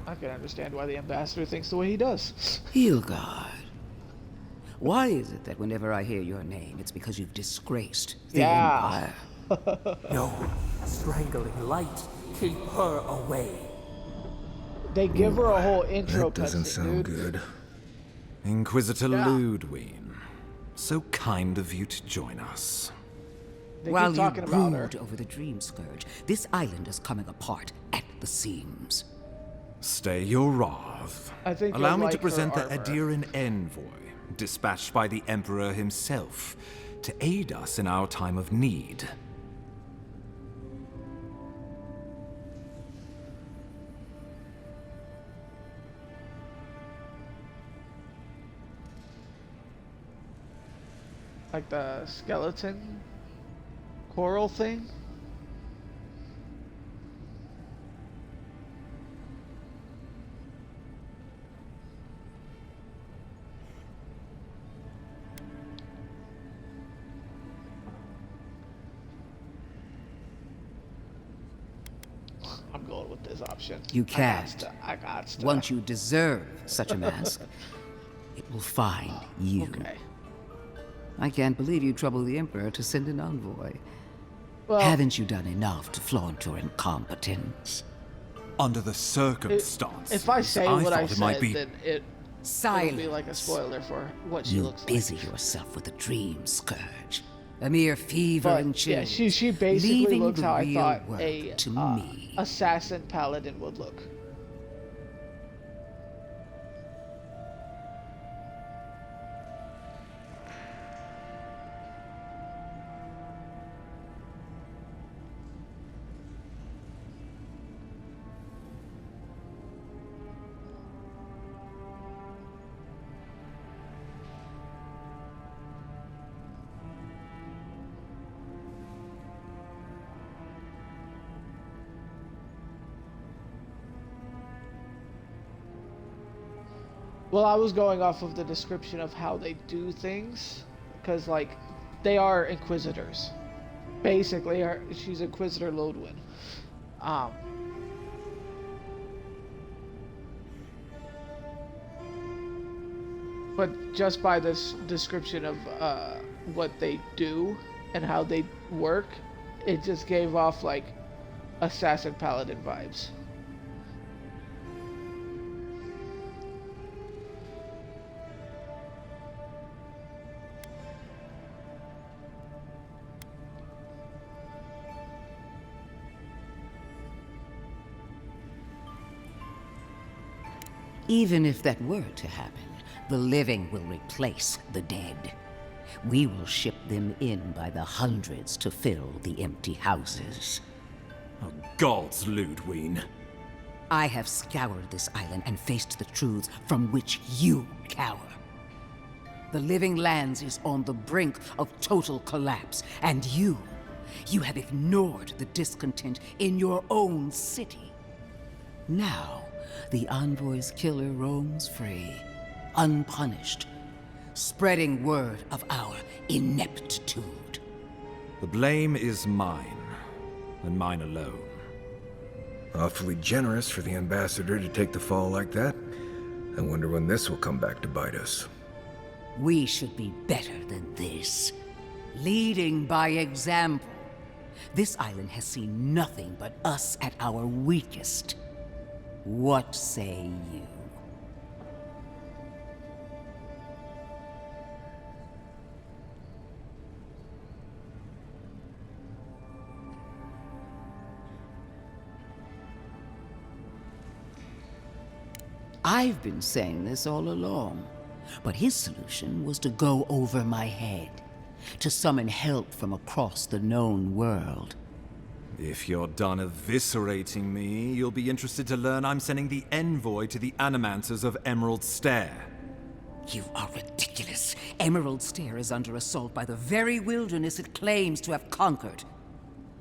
I can understand why the ambassador thinks the way he does. Hilgard. Why is it that whenever I hear your name, it's because you've disgraced the Empire? No. Strangling light. Keep her away. They give her a whole intro That doesn't cutscene, sound dude. good. Inquisitor Ludwig. So kind of you to join us. They While keep you talking about her. brood over the Dream Scourge, this island is coming apart at the seams. Stay your wrath. I think Allow you'll me like to present her the armor. Adiran envoy, dispatched by the Emperor himself, to aid us in our time of need. Like the skeleton coral thing. I'm going with this option. You can't. I got to. Once you deserve such a mask, it will find you. Okay. I can't believe you troubled the Emperor to send an envoy. Well, haven't you done enough to flaunt your incompetence? Under the circumstances, if I say what I thought it might said, be... then it'll be like a spoiler for what she You looks like. busy yourself with a dream scourge, a mere fever But and chill. yeah, she basically leaving looks the how I real thought work a to me. assassin paladin would look. Well, I was going off of the description of how they do things, because like they are inquisitors. Basically, she's Inquisitor Lodwyn. But just by this description of what they do and how they work, it just gave off like assassin paladin vibes. Even if that were to happen, the living will replace the dead. We will ship them in by the hundreds to fill the empty houses. Oh, gods, Ludwig. I have scoured this island and faced the truths from which you cower. The Living Lands is on the brink of total collapse, and you have ignored the discontent in your own city. Now, the Envoy's killer roams free, unpunished, spreading word of our ineptitude. The blame is mine, and mine alone. Awfully generous for the ambassador to take the fall like that. I wonder when this will come back to bite us. We should be better than this. Leading by example. This island has seen nothing but us at our weakest. What say you? I've been saying this all along, but his solution was to go over my head, to summon help from across the known world. If you're done eviscerating me, you'll be interested to learn I'm sending the envoy to the Animancers of Emerald Stair. You are ridiculous. Emerald Stair is under assault by the very wilderness it claims to have conquered.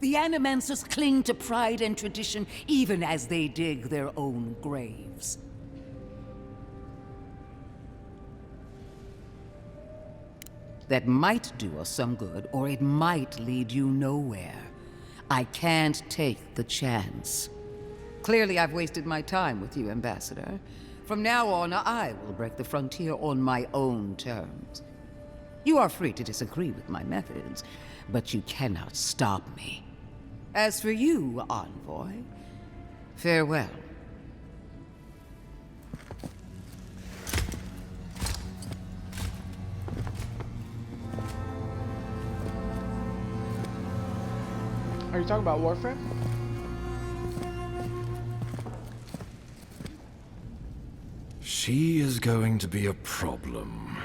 The Animancers cling to pride and tradition even as they dig their own graves. That might do us some good, or it might lead you nowhere. I can't take the chance. Clearly, I've wasted my time with you, Ambassador. From now on, I will break the frontier on my own terms. You are free to disagree with my methods, but you cannot stop me. As for you, Envoy, farewell. Are you talking about Warframe? She is going to be a problem.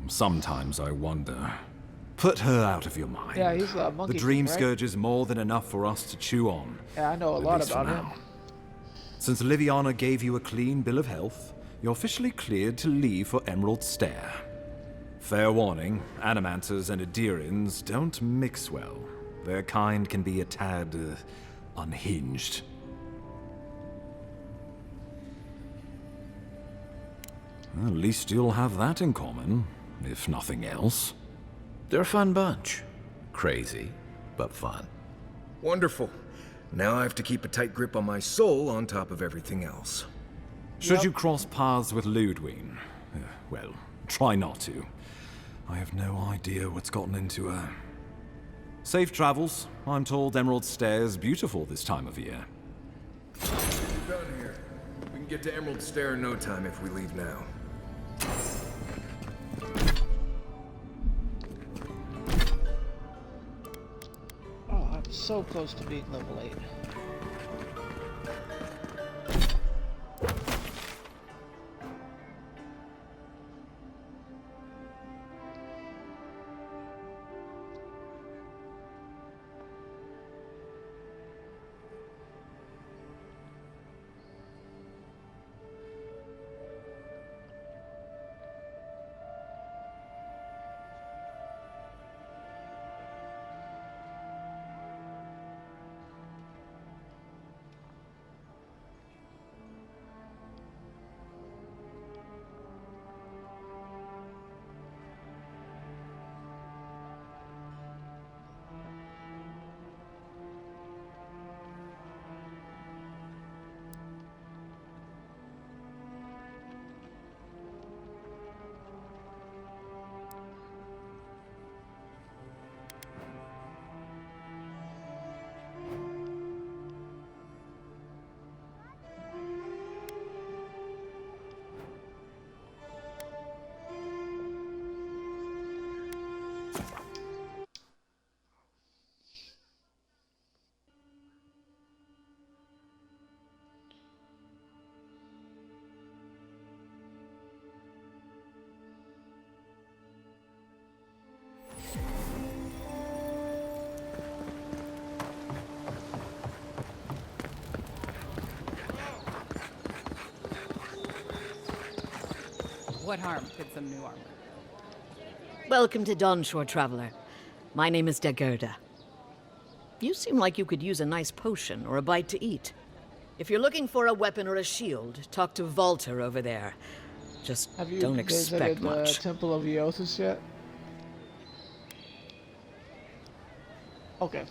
Sometimes I wonder. Put her out of your mind. Yeah, he's a monkey. The Dream king, right? Scourge is more than enough for us to chew on. Yeah, I know a At lot least for about him. now. Since Liviana gave you a clean bill of health, you're officially cleared to leave for Emerald Stair. Fair warning, Animanters and Adirians don't mix well. Their kind can be a tad unhinged. Well, at least you'll have that in common, if nothing else. They're a fun bunch. Crazy, but fun. Wonderful. Now I have to keep a tight grip on my soul on top of everything else. Should you cross paths with Ludwig, well, try not to. I have no idea what's gotten into her. Safe travels. I'm told Emerald Stair is beautiful this time of year. We're done here. We can get to Emerald Stair in no time if we leave now. Oh, I'm so close to being level 8. What harm could some new armor? Welcome to Dawnshore, Traveler. My name is Dagerda. You seem like you could use a nice potion or a bite to eat. If you're looking for a weapon or a shield, talk to Walter over there. Just don't expect Have you much. visited the Temple of Eothas yet? Okay.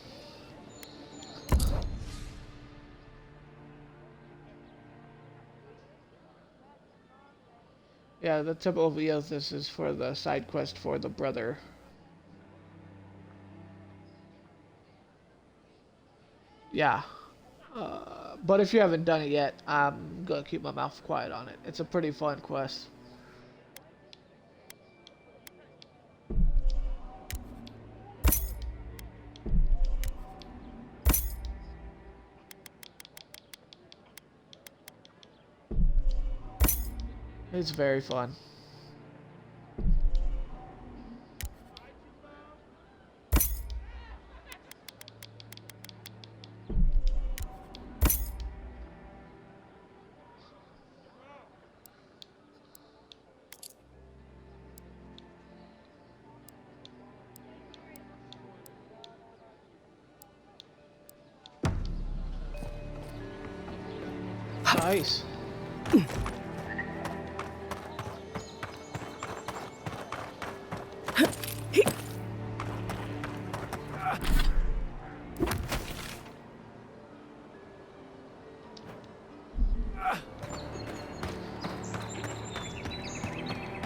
Yeah, the Temple of Eothas is for the side quest for the brother. Yeah. But if you haven't done it yet, I'm gonna keep my mouth quiet on it. It's a pretty fun quest. It's very fun. Nice.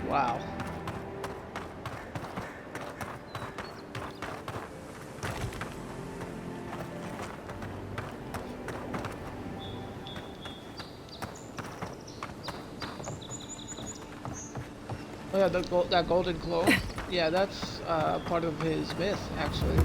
Wow. Oh yeah, that golden clove. Yeah, that's part of his myth, actually.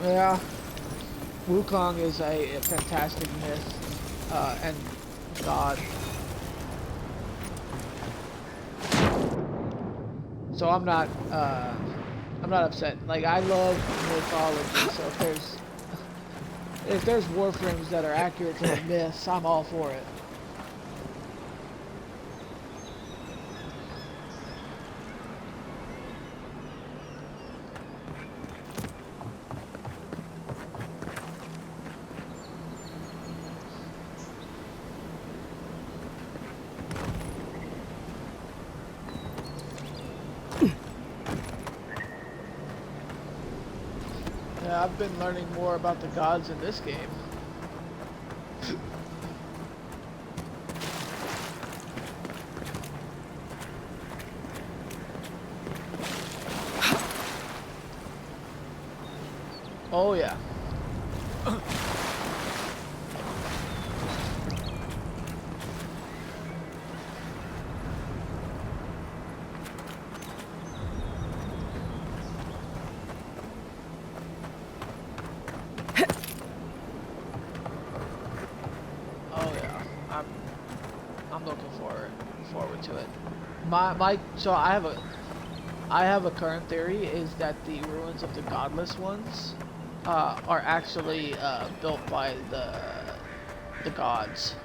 Yeah. Wukong is a fantastic myth and god. So I'm not upset. Like, I love mythology, so if there's warframes that are accurate to the myths, I'm all for it. Yeah, I've been learning more about the gods in this game. Oh yeah. I'm looking forward to it. So I have a current theory is that the ruins of the godless ones are actually built by the gods.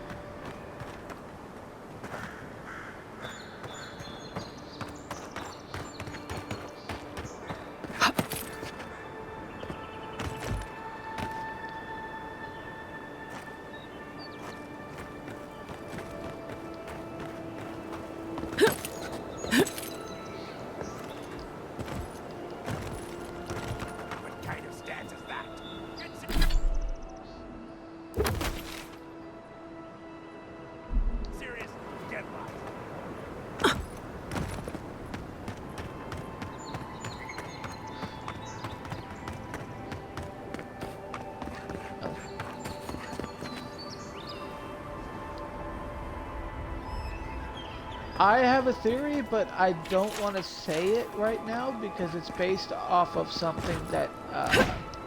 I have a theory, but I don't want to say it right now because it's based off of something that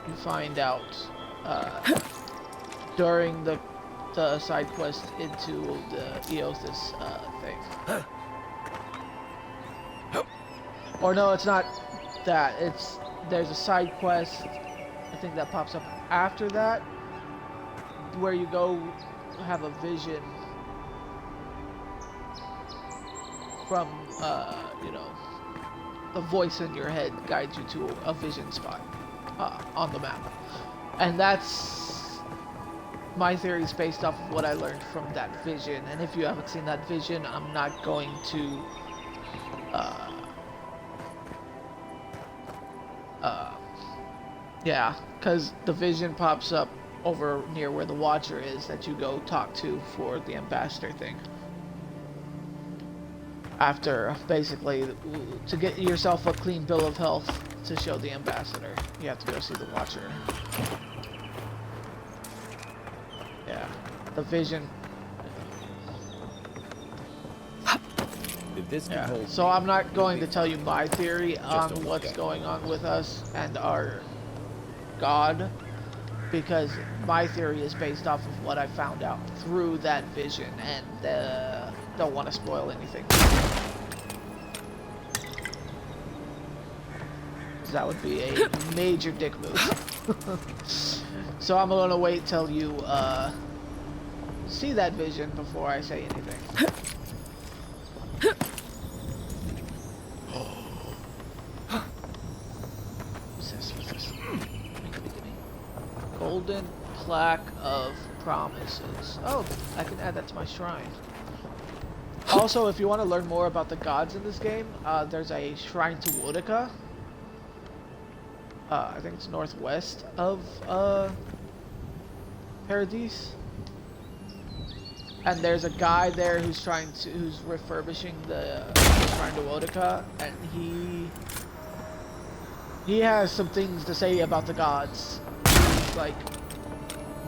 you find out during the side quest into the Eothas thing. Or no, it's not that. There's a side quest, I think, that pops up after that, where you go have a vision from, you know, the voice in your head guides you to a vision spot on the map. And that's my theory is based off of what I learned from that vision. And if you haven't seen that vision, I'm not going to yeah, because the vision pops up over near where the Watcher is that you go talk to for the ambassador thing. After, basically, to get yourself a clean bill of health to show the ambassador, you have to go see the Watcher. Yeah, the vision. Yeah. So I'm not going to tell you my theory on what's going on with us and our god, because my theory is based off of what I found out through that vision, and don't want to spoil anything. That would be a major dick move. So I'm gonna wait till you see that vision before I say anything. What's this? Golden plaque of promises. Oh, I can add that to my shrine. Also, if you want to learn more about the gods in this game, there's a shrine to Wodika. I think it's northwest of Paradise. And there's a guy there who's refurbishing the shrine to Wodika, and he has some things to say about the gods. He's like,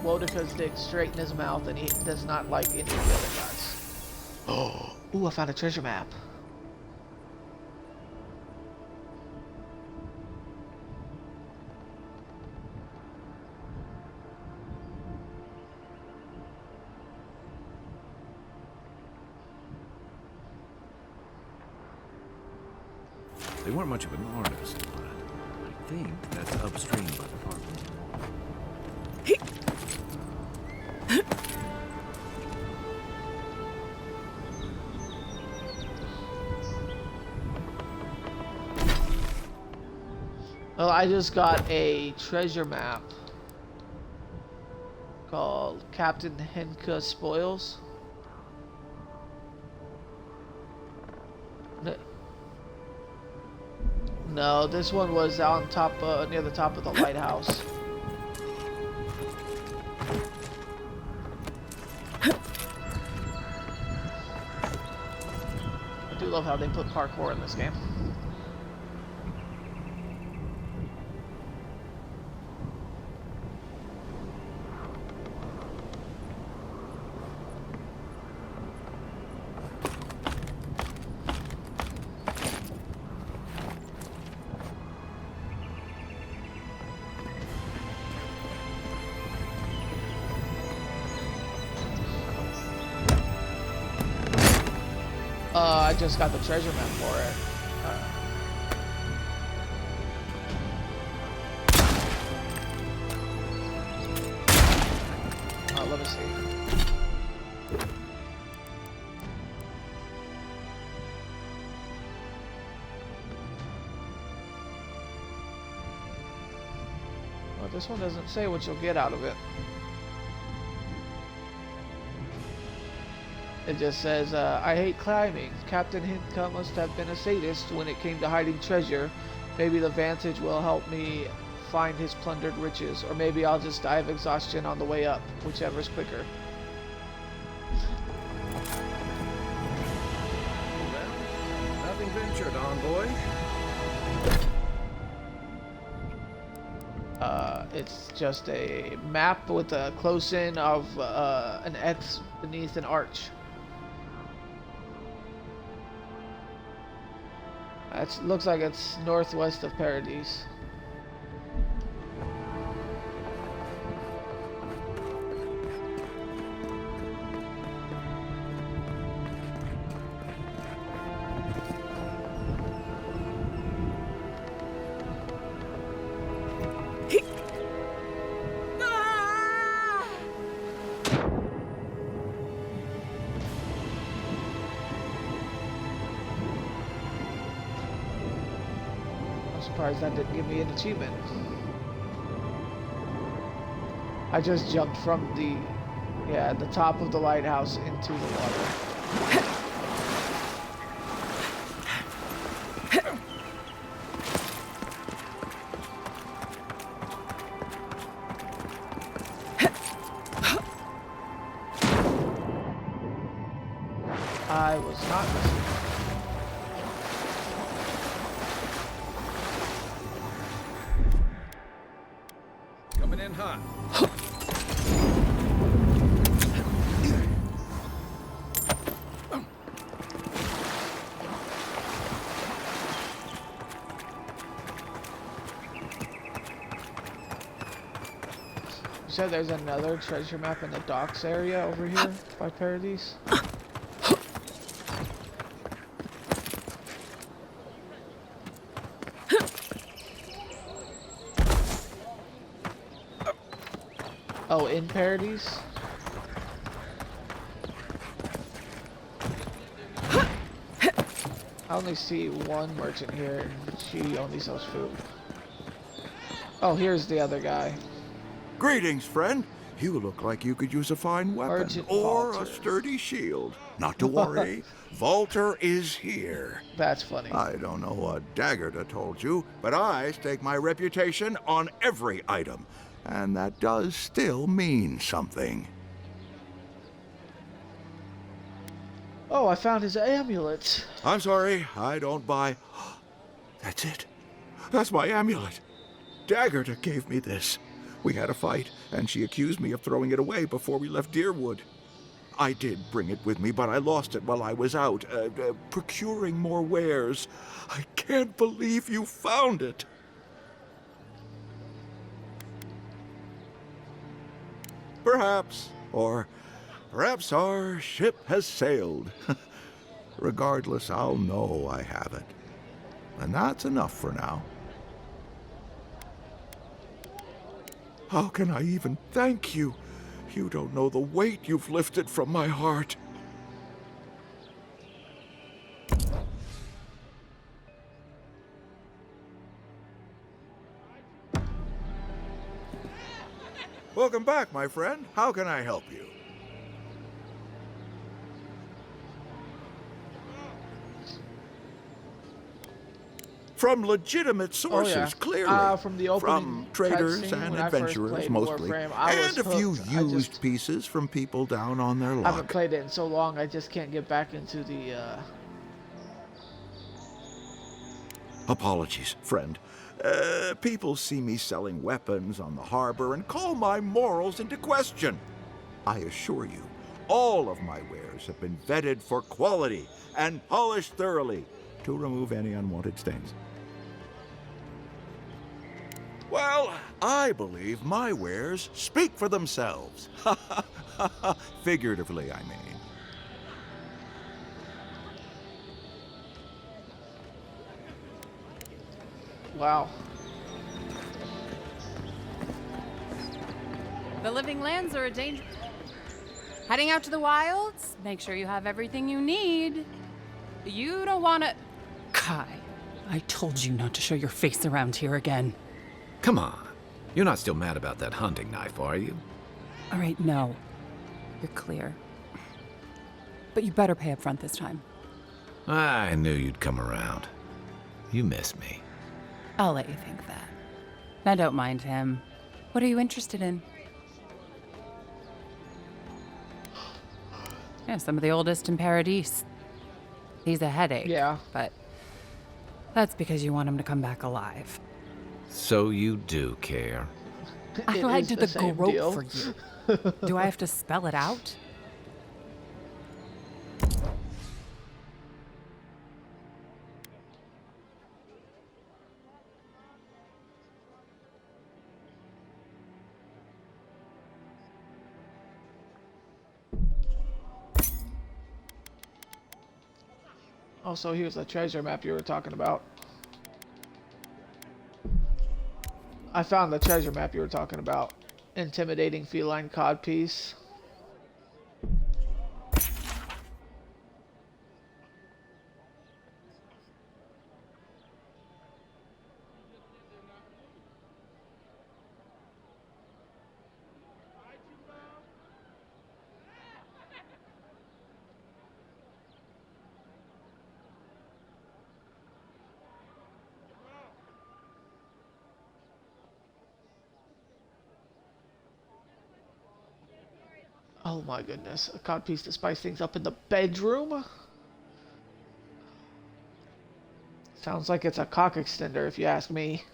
Wodika's dick straight in his mouth, and he does not like any of the other gods. Oh, ooh, I found a treasure map. They weren't much of an artist, but I think that's upstream by the park. Well, I just got a treasure map called Captain Henka Spoils. No, this one was on top, near the top of the lighthouse. I do love how they put parkour in this game. I just got the treasure map for it. Let me see. Well, this one doesn't say what you'll get out of it. It just says, I hate climbing. Captain Hinka must have been a sadist when it came to hiding treasure. Maybe the vantage will help me find his plundered riches, or maybe I'll just die of exhaustion on the way up, whichever's quicker. Well, nothing ventured, envoy. It's just a map with a close-in of an X beneath an arch. It looks like it's northwest of Paradise. Surprised that didn't give me an achievement. I just jumped from the top of the lighthouse into the water. I was not missing. Coming in hot. You said there's another treasure map in the docks area over here by Paradise? Oh, in Paradise? I only see one merchant here, and she only sells food. Oh, here's the other guy. Greetings, friend. You look like you could use a fine weapon Merchant or Walter. a sturdy shield. Not to worry, Walter is here. That's funny. I don't know what Daggerda told you, but I stake my reputation on every item. And that does still mean something. Oh, I found his amulet. I'm sorry, I don't buy... That's it. That's my amulet. Daggerda gave me this. We had a fight, and she accused me of throwing it away before we left Deerwood. I did bring it with me, but I lost it while I was out, procuring more wares. I can't believe you found it. Perhaps, or perhaps our ship has sailed. Regardless, I'll know I have it. and that's enough for now. How can I even thank you? You don't know the weight you've lifted from my heart. Welcome back, my friend. How can I help you? From legitimate sources, clearly. From the opening from traders cutscene and when I first adventurers, played mostly. Warframe, I was And a few hooked. used pieces from people down on their I luck. haven't played it in so long, I just can't get back into the, Apologies, friend. People see me selling weapons on the harbor and call my morals into question. I assure you, all of my wares have been vetted for quality and polished thoroughly to remove any unwanted stains. Well, I believe my wares speak for themselves. Figuratively, I mean. wow. The living lands are a danger. Heading out to the wilds? Make sure you have everything you need. You don't want to... Kai, I told you not to show your face around here again. Come on. You're not still mad about that hunting knife, are you? All right, no. You're clear. But you better pay up front this time. I knew you'd come around. You miss me. I'll let you think that. Now don't mind him. What are you interested in? Yeah, some of the oldest in Paradise. He's a headache. Yeah. But that's because you want him to come back alive. So you do care. I It lied is to the the same grope deal. for you. Do I have to spell it out? Also, here's the treasure map you were talking about. I found the treasure map you were talking about. Intimidating feline codpiece. Oh my goodness, a codpiece to spice things up in the bedroom? Sounds like it's a cock extender if you ask me.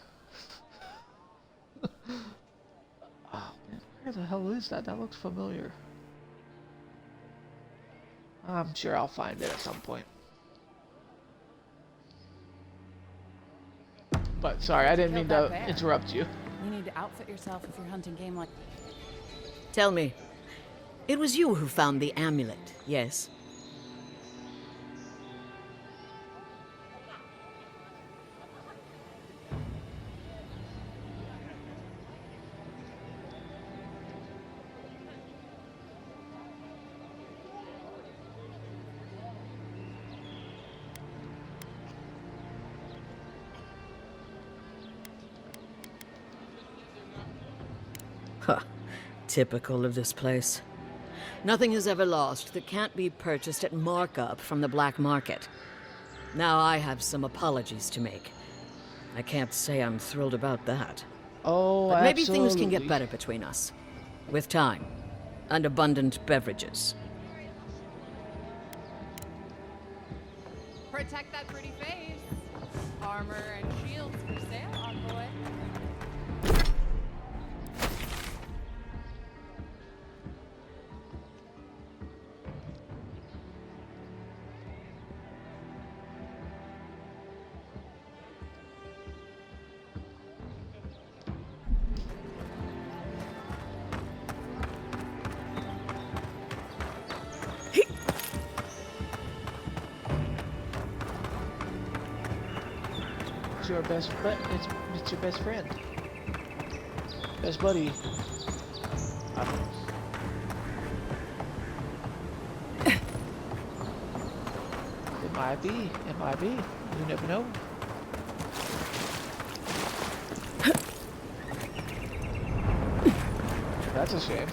Oh man, where the hell is that? That looks familiar. I'm sure I'll find it at some point. But sorry, I didn't mean to interrupt you. You need to outfit yourself if you're hunting game like... Tell me, it was you who found the amulet, yes? Huh. Typical of this place. Nothing is ever lost that can't be purchased at markup from the black market. Now I have some apologies to make. I can't say I'm thrilled about that. Oh, but maybe absolutely. things can get better between us. With time. And abundant beverages. Protect that pretty face. Armor and shields for sale, envoy. It's your best friend. It's your best friend. Best buddy. I don't know. It might be. It might be. You never know. That's a shame.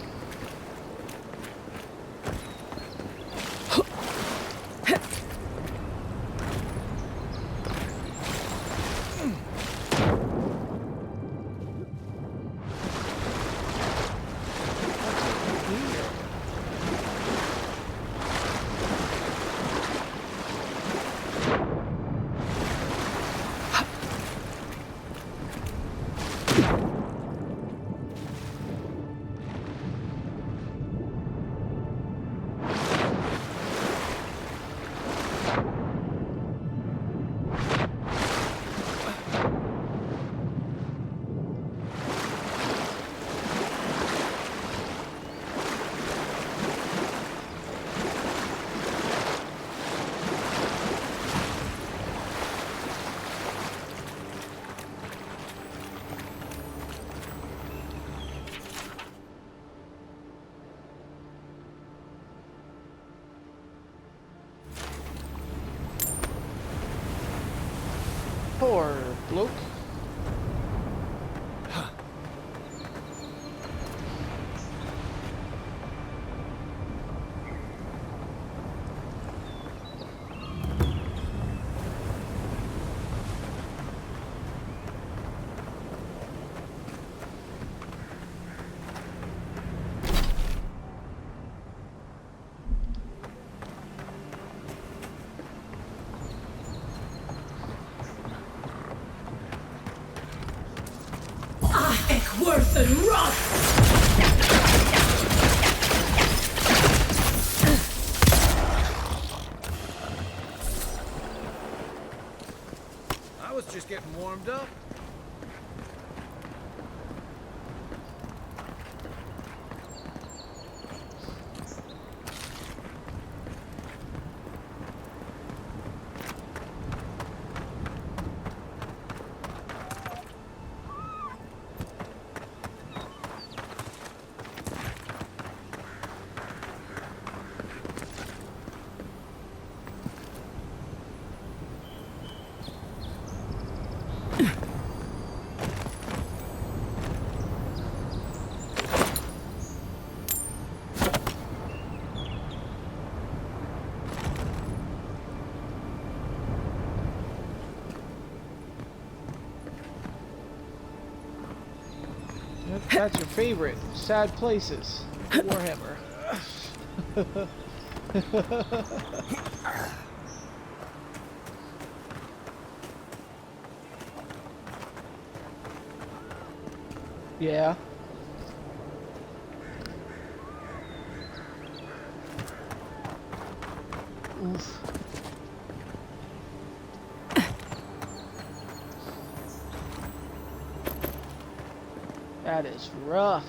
Poor bloke. Worth and rot! I was just getting warmed up. That's your favorite. Sad places. Warhammer. Yeah. Oof. That is rough.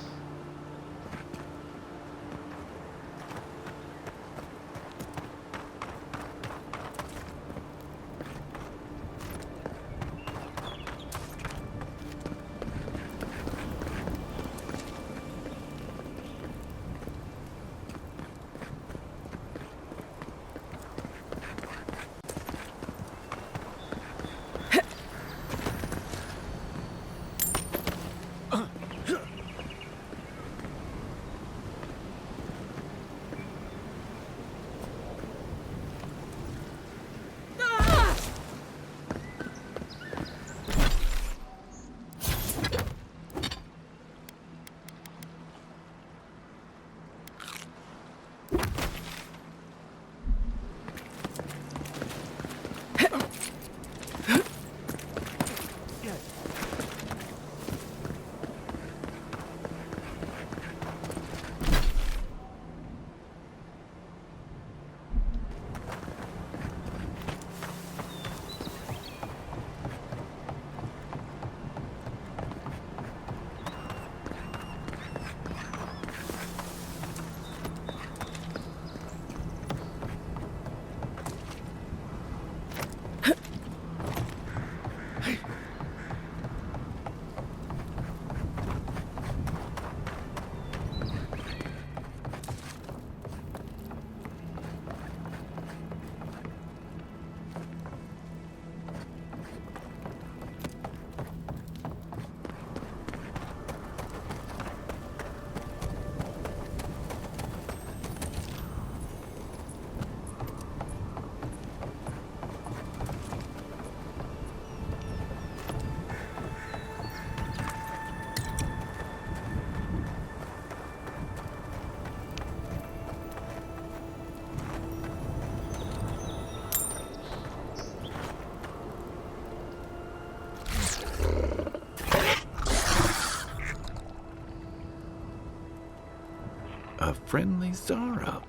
Friendly Zarup.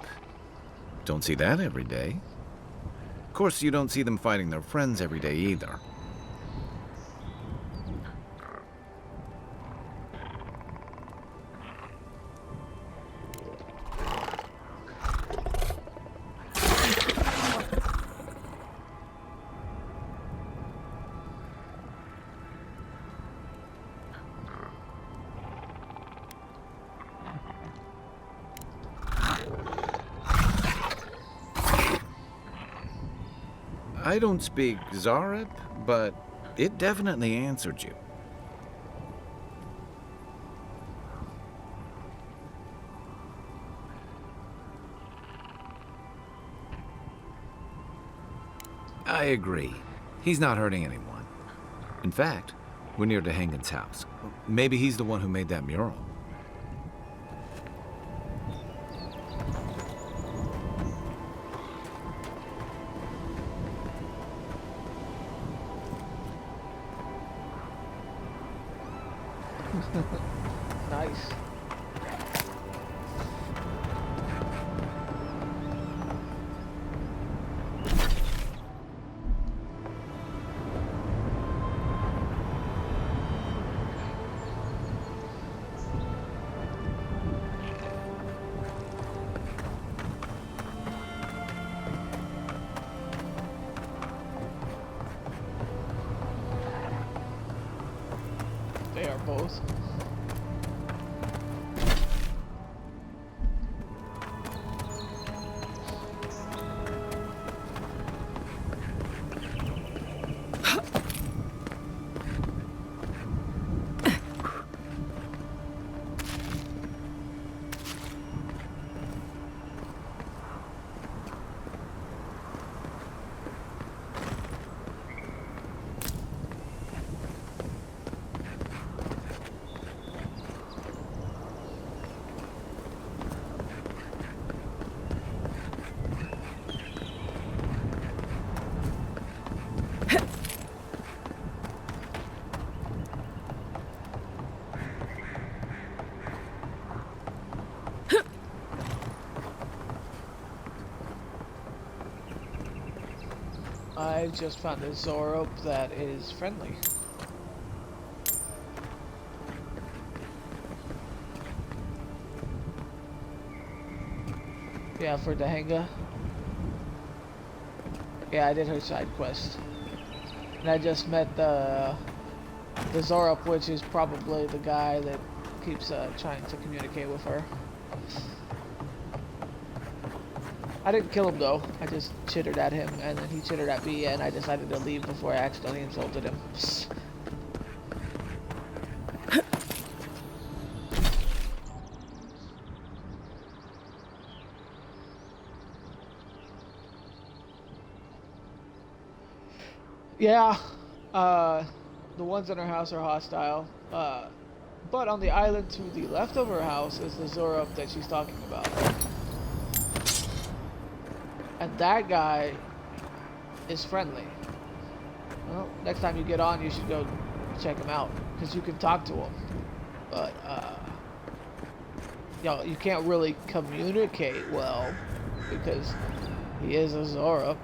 Don't see that every day. Of course, you don't see them fighting their friends every day either. I don't speak Zarup, but it definitely answered you. I agree. He's not hurting anyone. In fact, we're near DeHangen's house. Maybe he's the one who made that mural. Nice. They are both. I just found a Zarup that is friendly. Yeah, for Dahanga. Yeah, I did her side quest. And I just met the Zarup, which is probably the guy that keeps trying to communicate with her. I didn't kill him though, I just chittered at him, and then he chittered at me, and I decided to leave before I accidentally insulted him. Yeah, the ones in her house are hostile, but on the island to the left of her house is the Zarup that she's talking about. And that guy is friendly. Well, next time you get on, you should go check him out, because you can talk to him. But, you can't really communicate well, because he is a Zarup.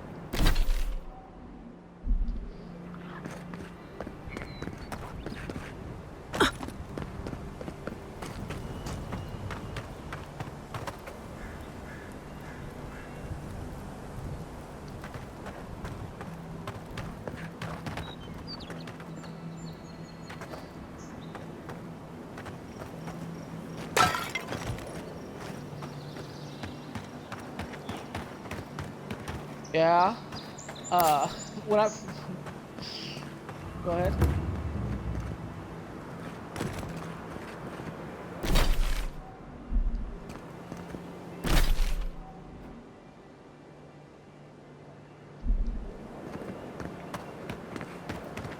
Yeah. When I... Go ahead.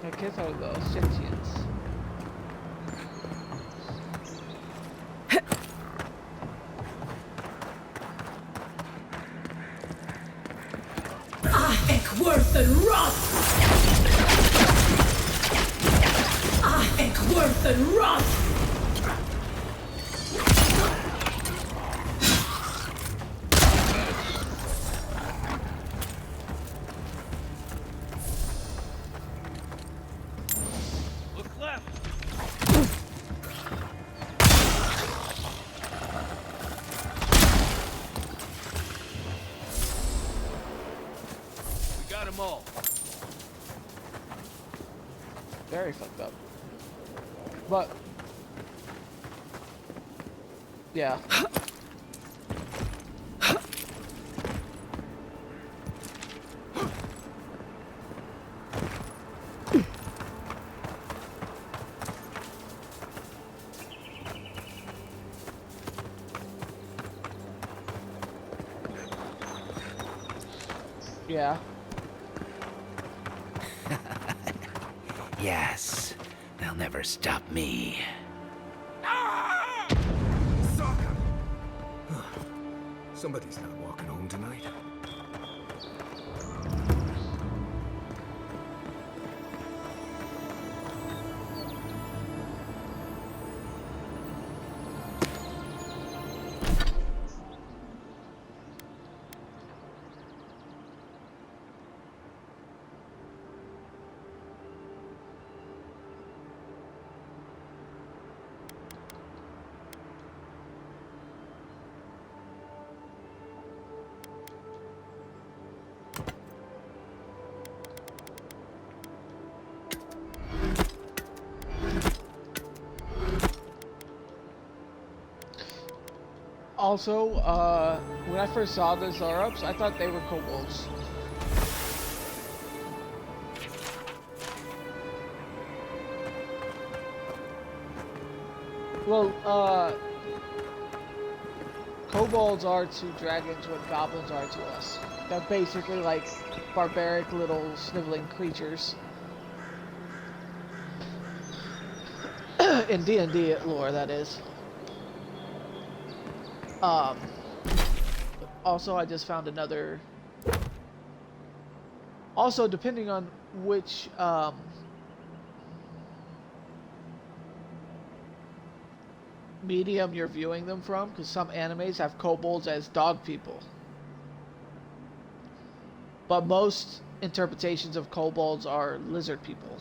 I guess I would go sentience. Worth and rot! Worth and rot! them all. Very fucked up. But yeah. Yeah. Yes, they'll never stop me. Somebody's not walking home tonight. Also, when I first saw the Zarups, I thought they were kobolds. Well, kobolds are to dragons what goblins are to us. They're basically like barbaric little sniveling creatures. In D&D lore, that is. Also, I just found another. Also, depending on which medium you're viewing them from, because some animes have kobolds as dog people, but most interpretations of kobolds are lizard people.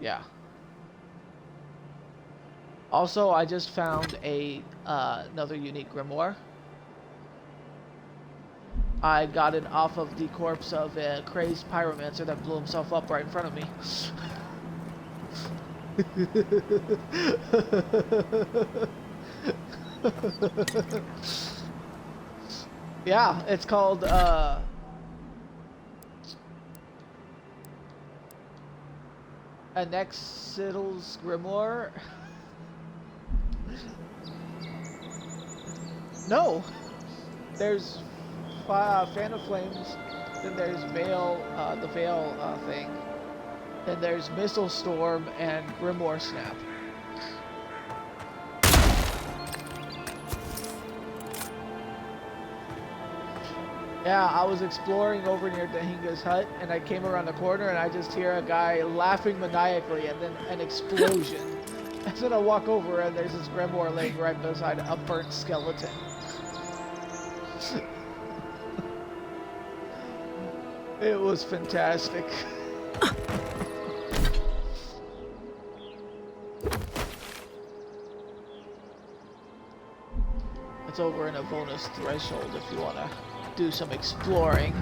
Yeah. Also, I just found a another unique grimoire. I got it off of the corpse of a crazed pyromancer that blew himself up right in front of me. Yeah, it's called Anexidal's Grimoire. No, there's Fan of Flames, then there's Veil, the Veil thing, then there's Missile Storm and Grimoire Snap. Yeah, I was exploring over near Dahinga's hut, and I came around the corner, and I just hear a guy laughing maniacally, and then an explosion. And then I walk over, and there's this grimoire laying right beside a burnt skeleton. It was fantastic. It's over in Avona's Threshold if you want to do some exploring.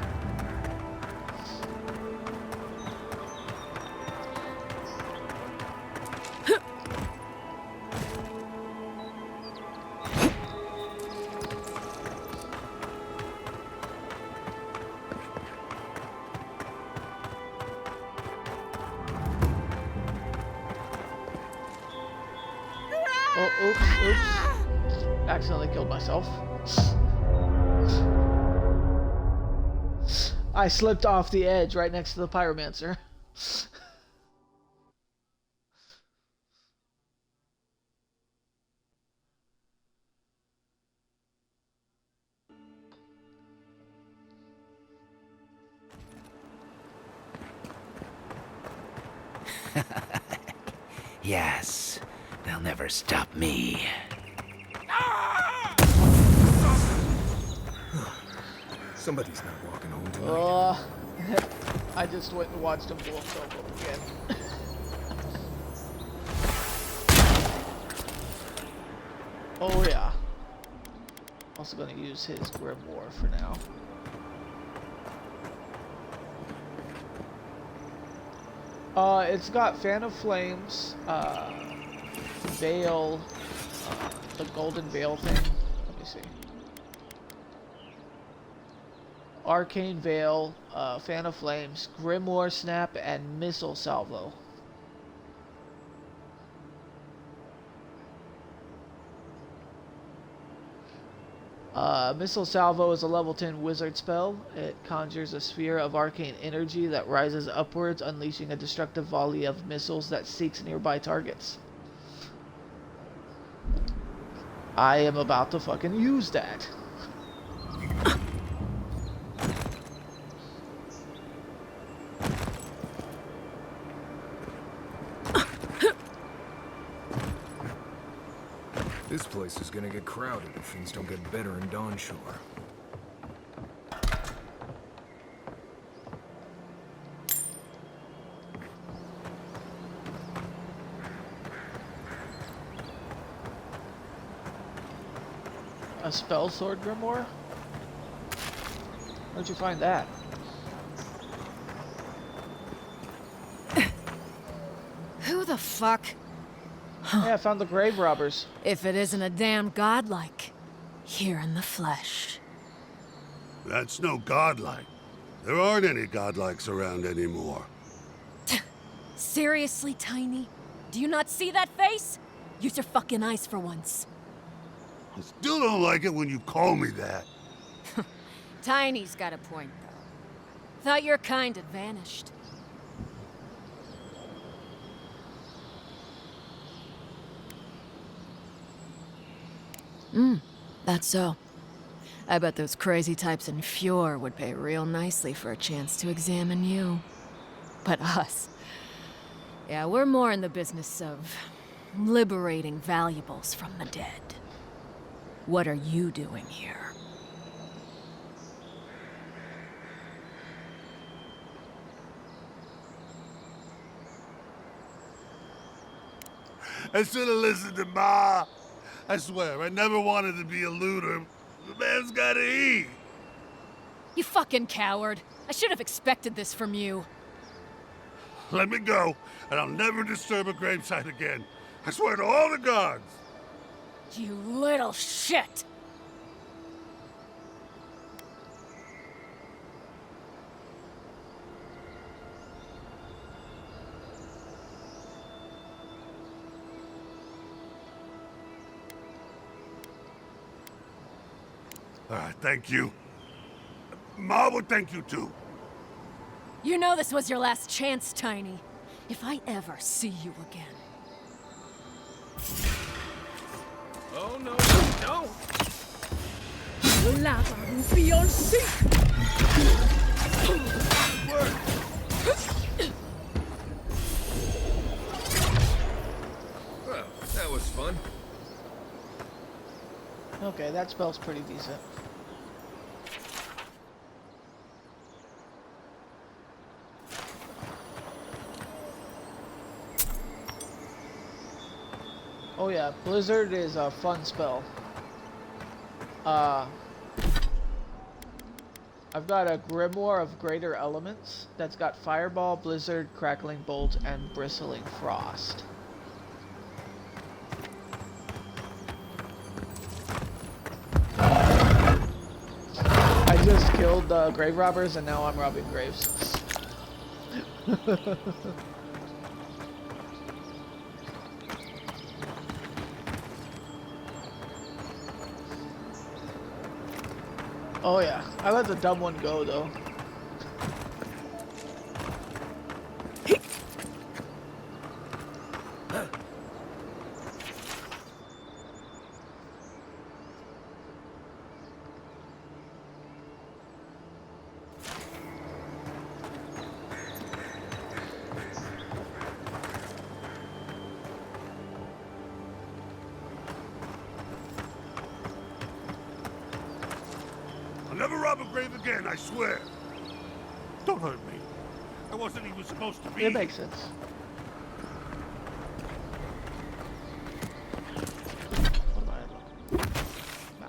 Oh, oops. Accidentally killed myself. I slipped off the edge right next to the pyromancer. Yes, they'll never stop me. Somebody's not walking home tonight. I just went and watched him blow himself up again. Oh yeah. also going to use his grimoire for now. It's got Fan of Flames, Veil, the Golden Veil thing. Let me see. Arcane Veil, Fan of Flames, Grimoire Snap, and Missile Salvo. Missile Salvo is a level 10 wizard spell. It conjures a sphere of arcane energy that rises upwards, unleashing a destructive volley of missiles that seeks nearby targets. I am about to fucking use that. This place is gonna get crowded if things don't get better in Dawnshore. A spell sword grimoire? Where'd you find that? Who the fuck? Yeah, I found the grave robbers. If it isn't a damn godlike. Here in the flesh. That's no godlike. There aren't any godlikes around anymore. Seriously, Tiny? Do you not see that face? Use your fucking eyes for once. I still don't like it when you call me that. Tiny's got a point, though. Thought your kind had vanished. That's so. I bet those crazy types in Fjord would pay real nicely for a chance to examine you. But us... yeah, we're more in the business of liberating valuables from the dead. What are you doing here? I should have listened to Ma. I swear, I never wanted to be a looter. The man's gotta eat. You fucking coward. I should have expected this from you. Let me go, and I'll never disturb a gravesite again. I swear to all the gods. You little shit! Thank you. Ma would thank you too. You know this was your last chance, Tiny. If I ever see you again. Oh no, no! Lava will be on sync. Well, that was fun. Okay, that spell's pretty decent. Oh yeah, Blizzard is a fun spell. I've got a Grimoire of Greater Elements that's got Fireball, Blizzard, Crackling Bolt, and Bristling Frost. I just killed the grave robbers and now I'm robbing graves. Oh yeah, I let the dumb one go though. I'll never rob a grave again, I swear. Don't hurt me. I wasn't even supposed to be. It makes sense. What am I? No.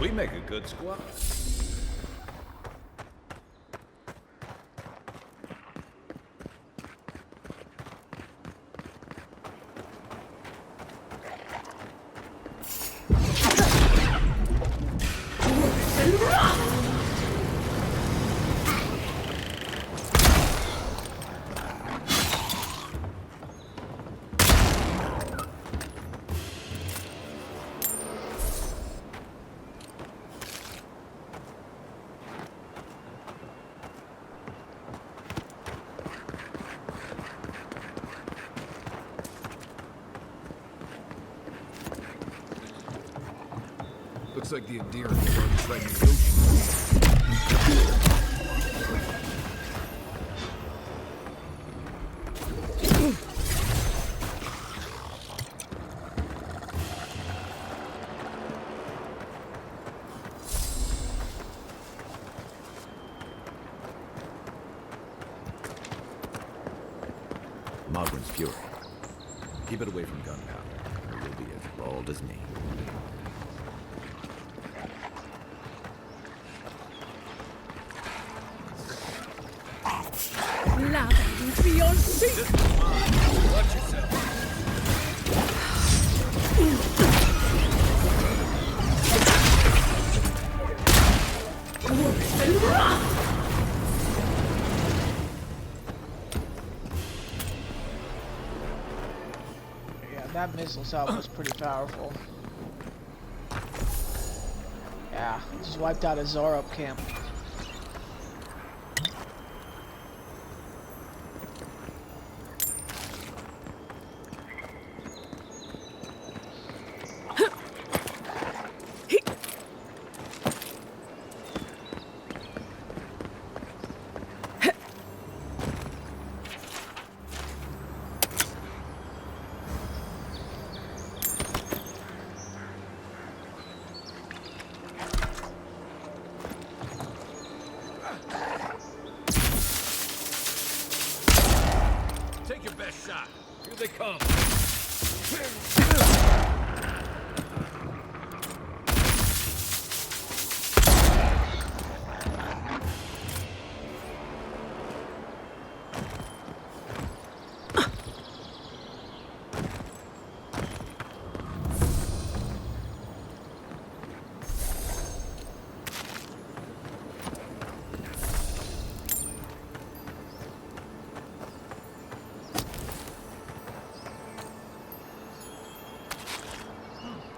We make a good squad. Looks like the Endearing is already trying to negotiate. Mogren's Fury. Keep it away from gunpowder, or you'll be as bald as me. Watch yourself. Yeah, that missile salvo was pretty powerful. Yeah, just wiped out a Zorup camp. Take your best shot. Here they come.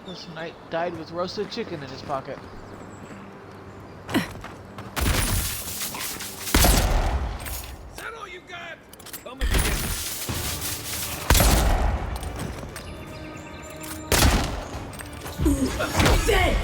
This knight died with roasted chicken in his pocket. Is that all you got? Come and get Dead!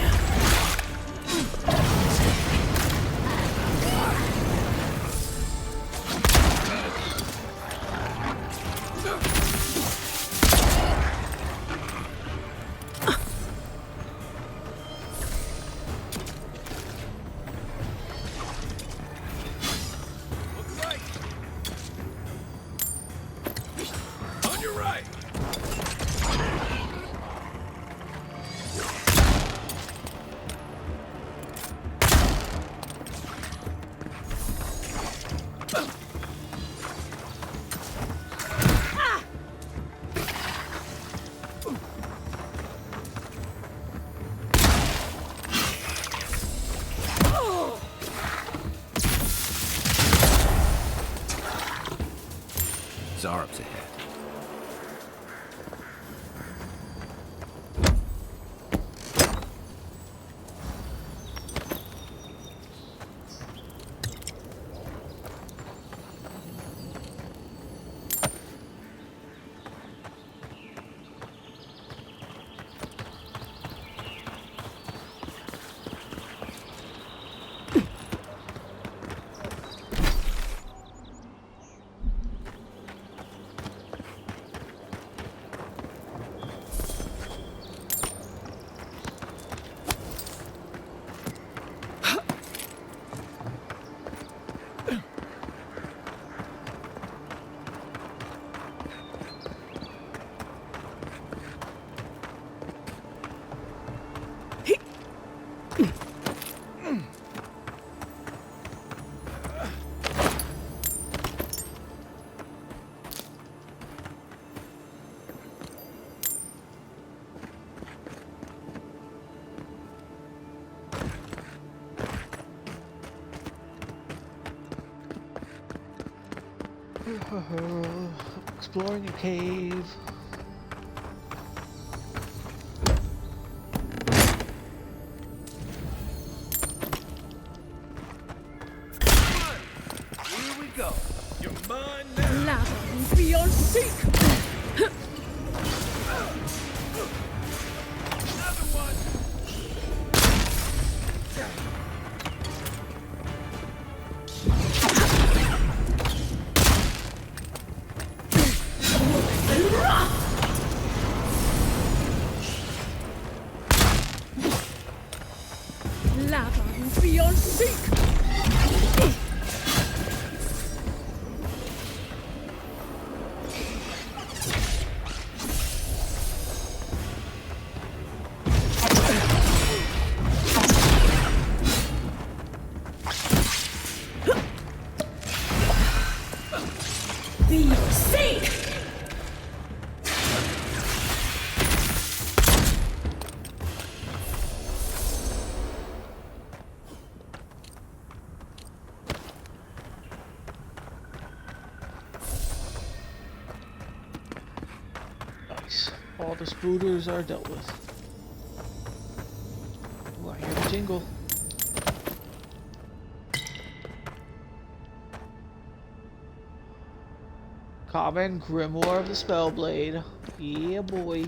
Exploring a cave. Here we go. You're mine now. Lava will be on seek. Another one. Lava will be on seek. Be sink. Nice. All the spooters are dealt with. Ooh, I hear the jingle. Common Grimoire of the Spellblade. Yeah, boy.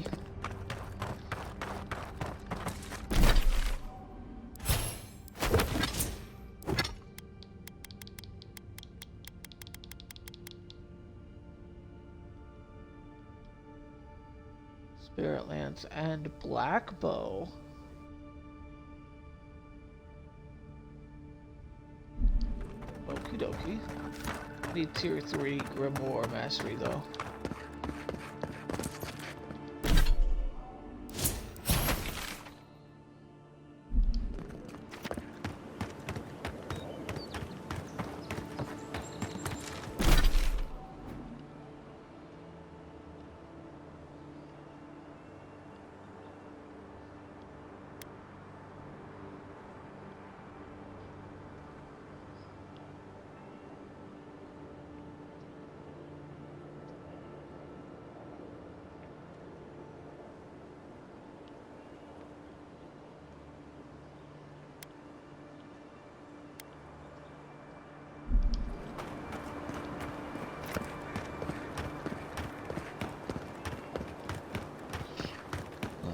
Spirit Lance and Black Bow. Okie dokie. Need tier 3 Grimoire Mastery though.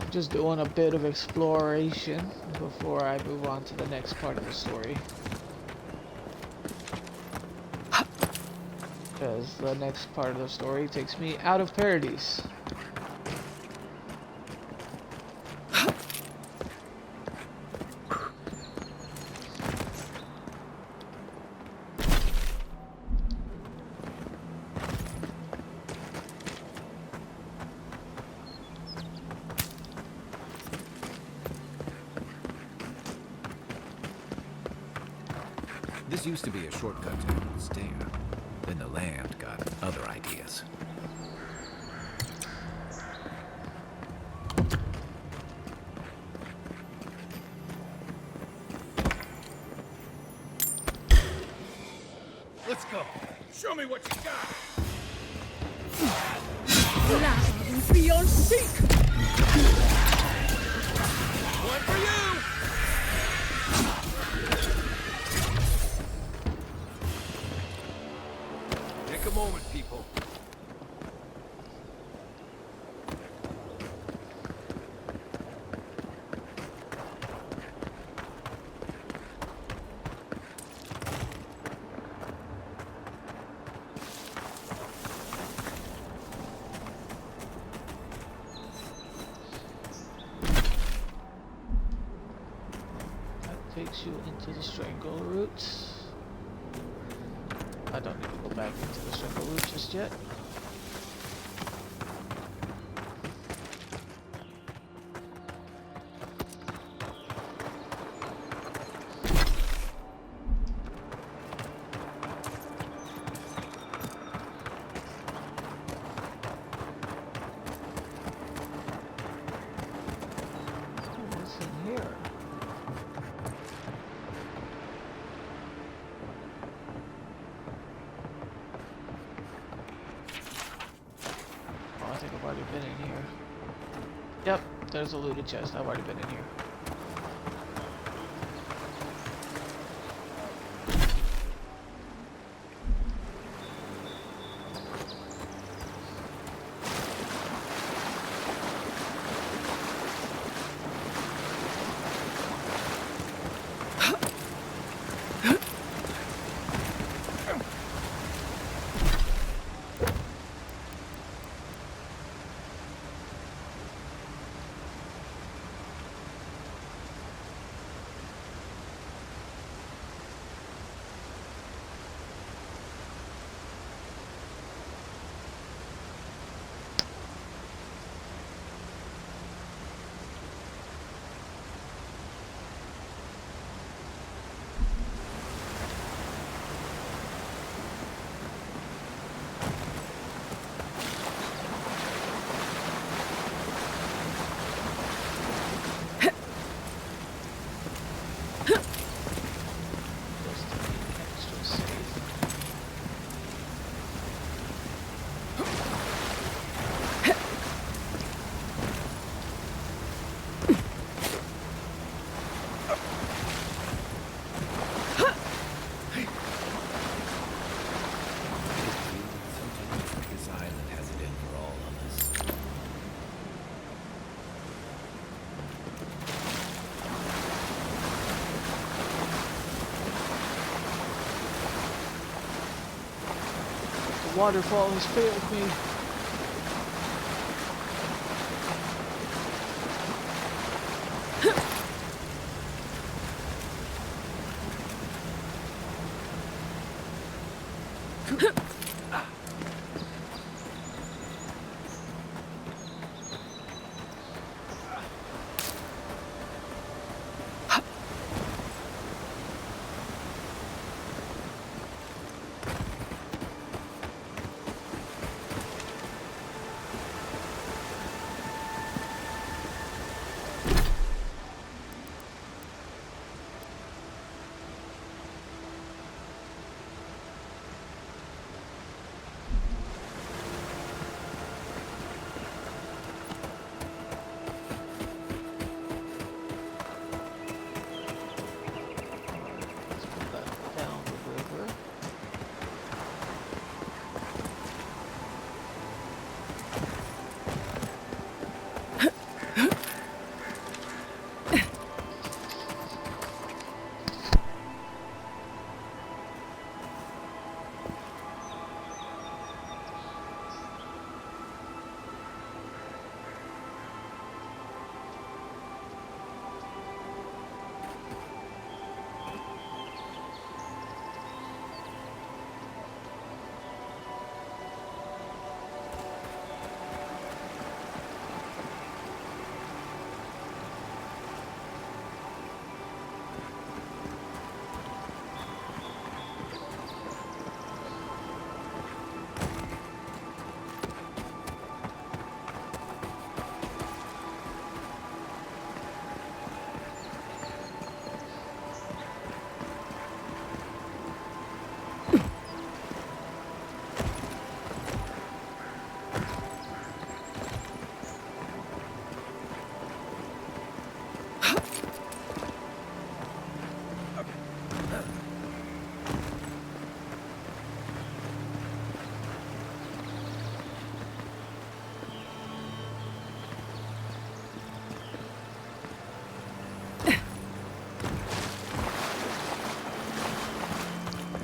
Just doing a bit of exploration before I move on to the next part of the story. Because the next part of the story takes me out of Paradise. This used to be a shortcut to the stair. Then the land got other ideas. Let's go. Show me what you got. Lava will be on seek. One for you. Take a moment, people. Takes you into the Strangle Route. I don't need to go back into the Strangle Route just yet. What's in here? Yep, there's a looted chest. I've already been in here. This island has it in for all of us. The waterfall has failed me.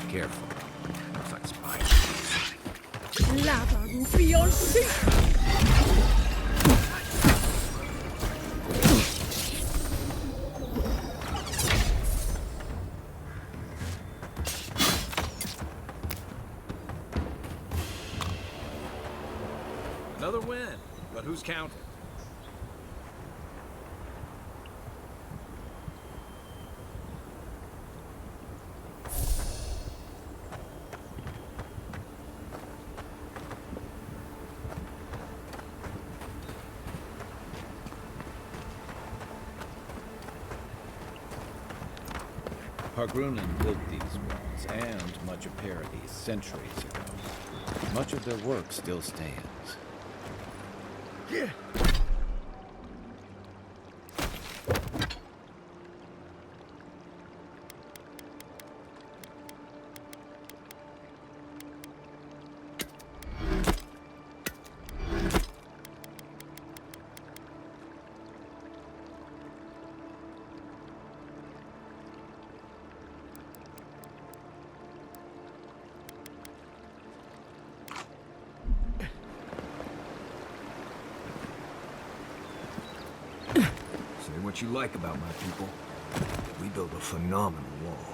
Careful. Looks like spiders. Lava will be your secret. Another win, but who's counting? Hargrunen built these walls and much of Paradis centuries ago. Much of their work still stands. what you like about my people. We build a phenomenal wall.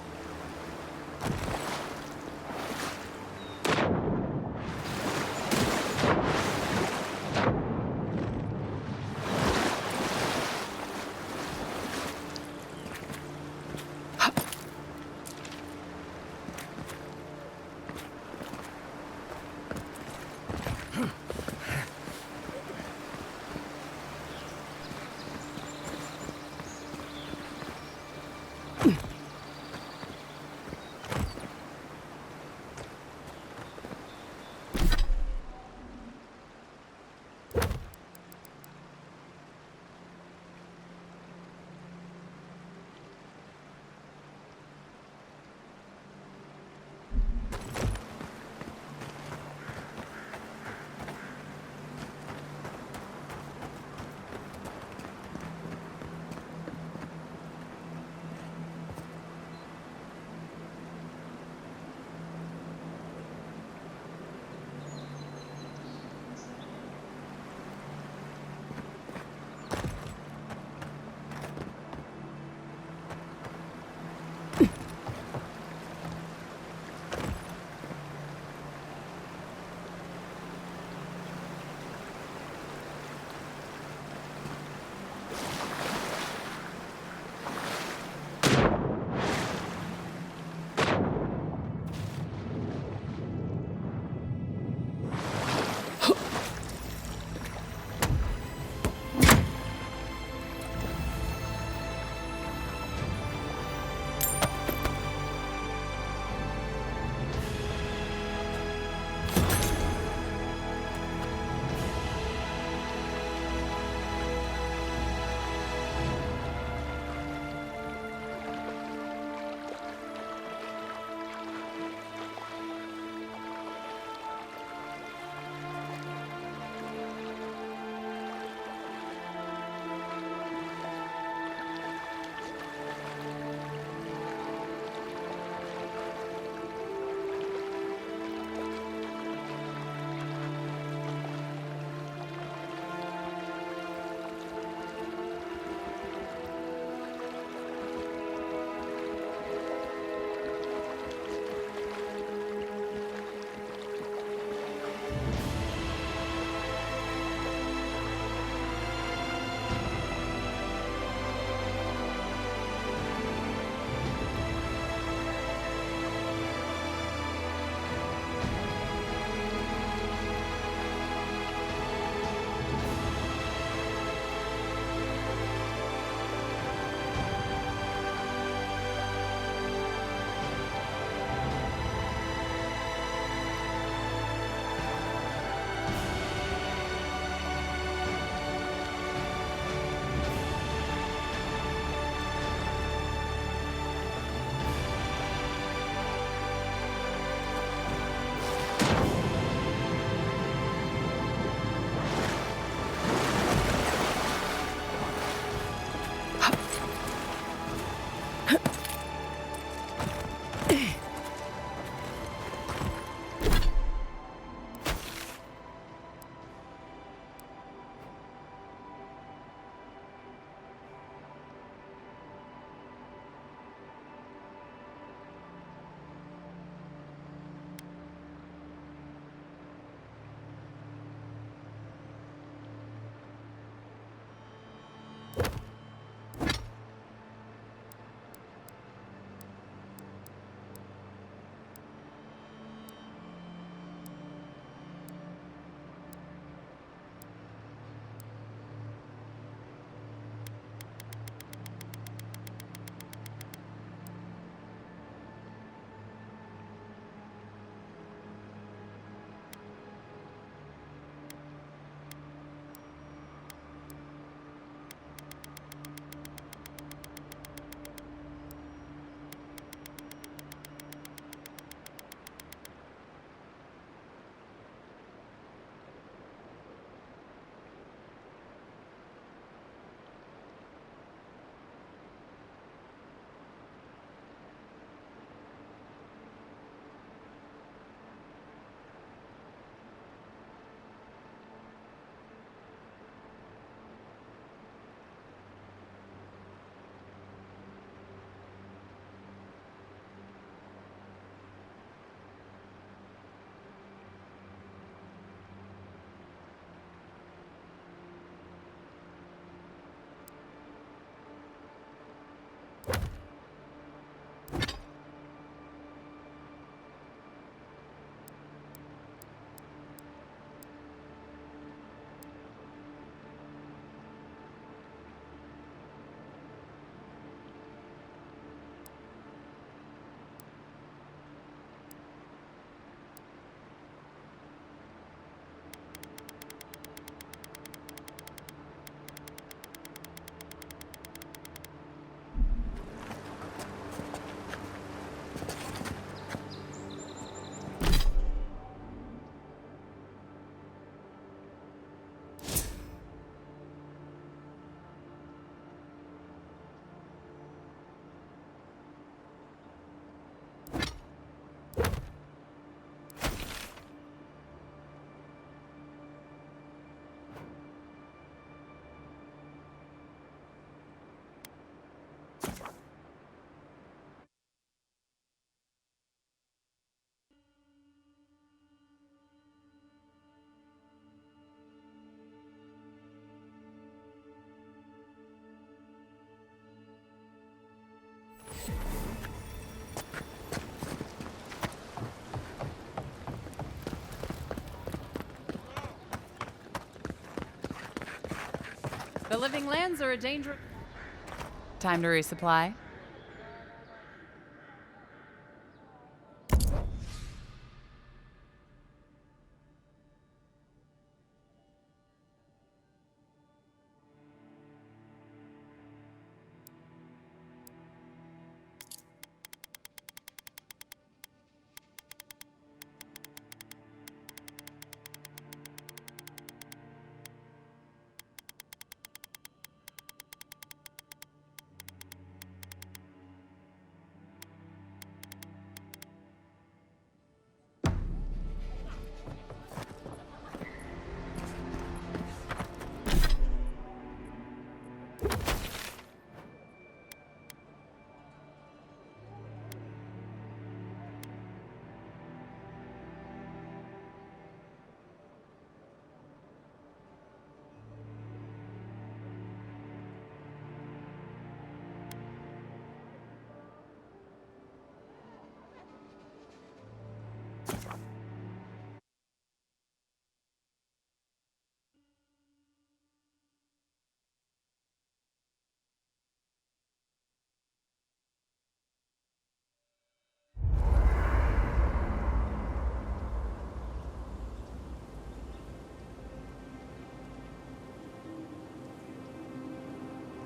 The living lands are a danger. Time to resupply.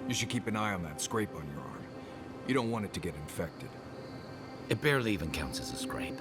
You should keep an eye on that scrape on your arm. You don't want it to get infected. It barely even counts as a scrape.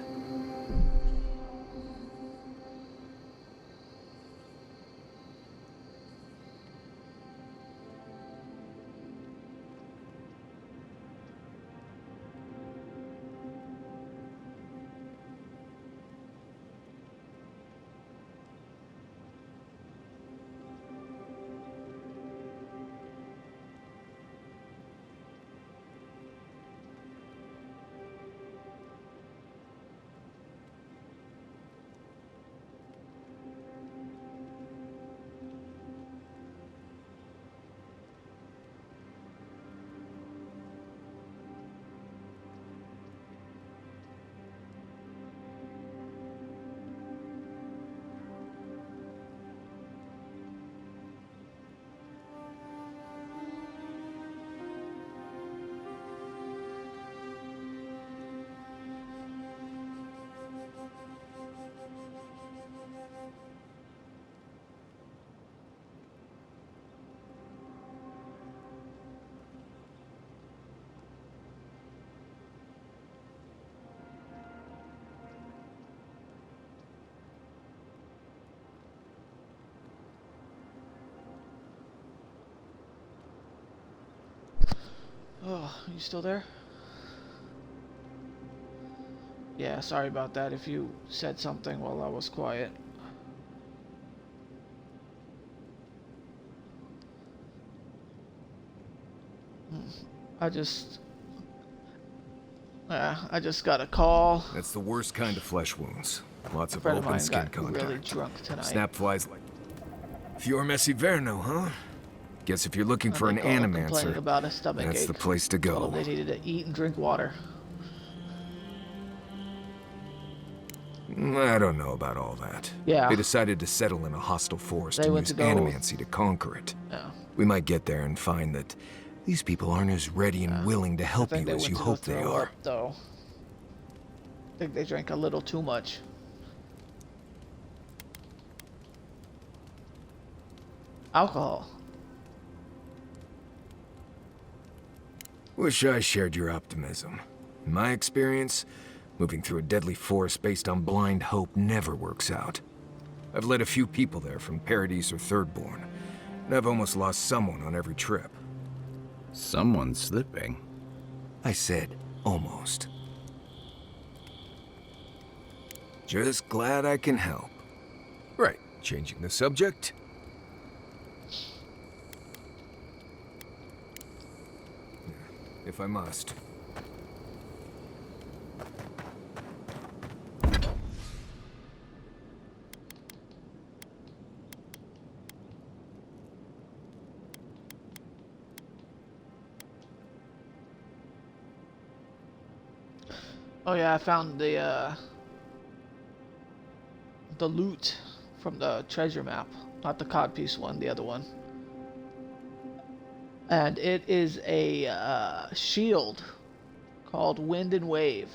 Oh, you still there? Yeah, sorry about that if you said something while I was quiet. I just got a call. That's the worst kind of flesh wounds. Lots of Friend of open mine skin got contact. really drunk tonight. Snap flies like Fior Messi Verno, huh? Guess if you're looking for an Complaining animancer, about a stomach that's ache. the place to Told go. them they needed to eat and drink water. I don't know about all that. Yeah. They decided to settle in a hostile forest They and went use to go- animancy to conquer it. Yeah. We might get there and find that these people aren't as ready and willing to I help think you they as went you to go hope they throw are. up, though. I think they drank a little too much. Alcohol. Wish I shared your optimism. In my experience, moving through a deadly forest based on blind hope never works out. I've led a few people there from Paradise or Thirdborn, and I've almost lost someone on every trip. Someone's slipping. I said almost. Just glad I can help. Right, changing the subject. If I must. Oh yeah, I found the loot from the treasure map. Not the codpiece one, the other one. And it is a shield called Wind and Wave.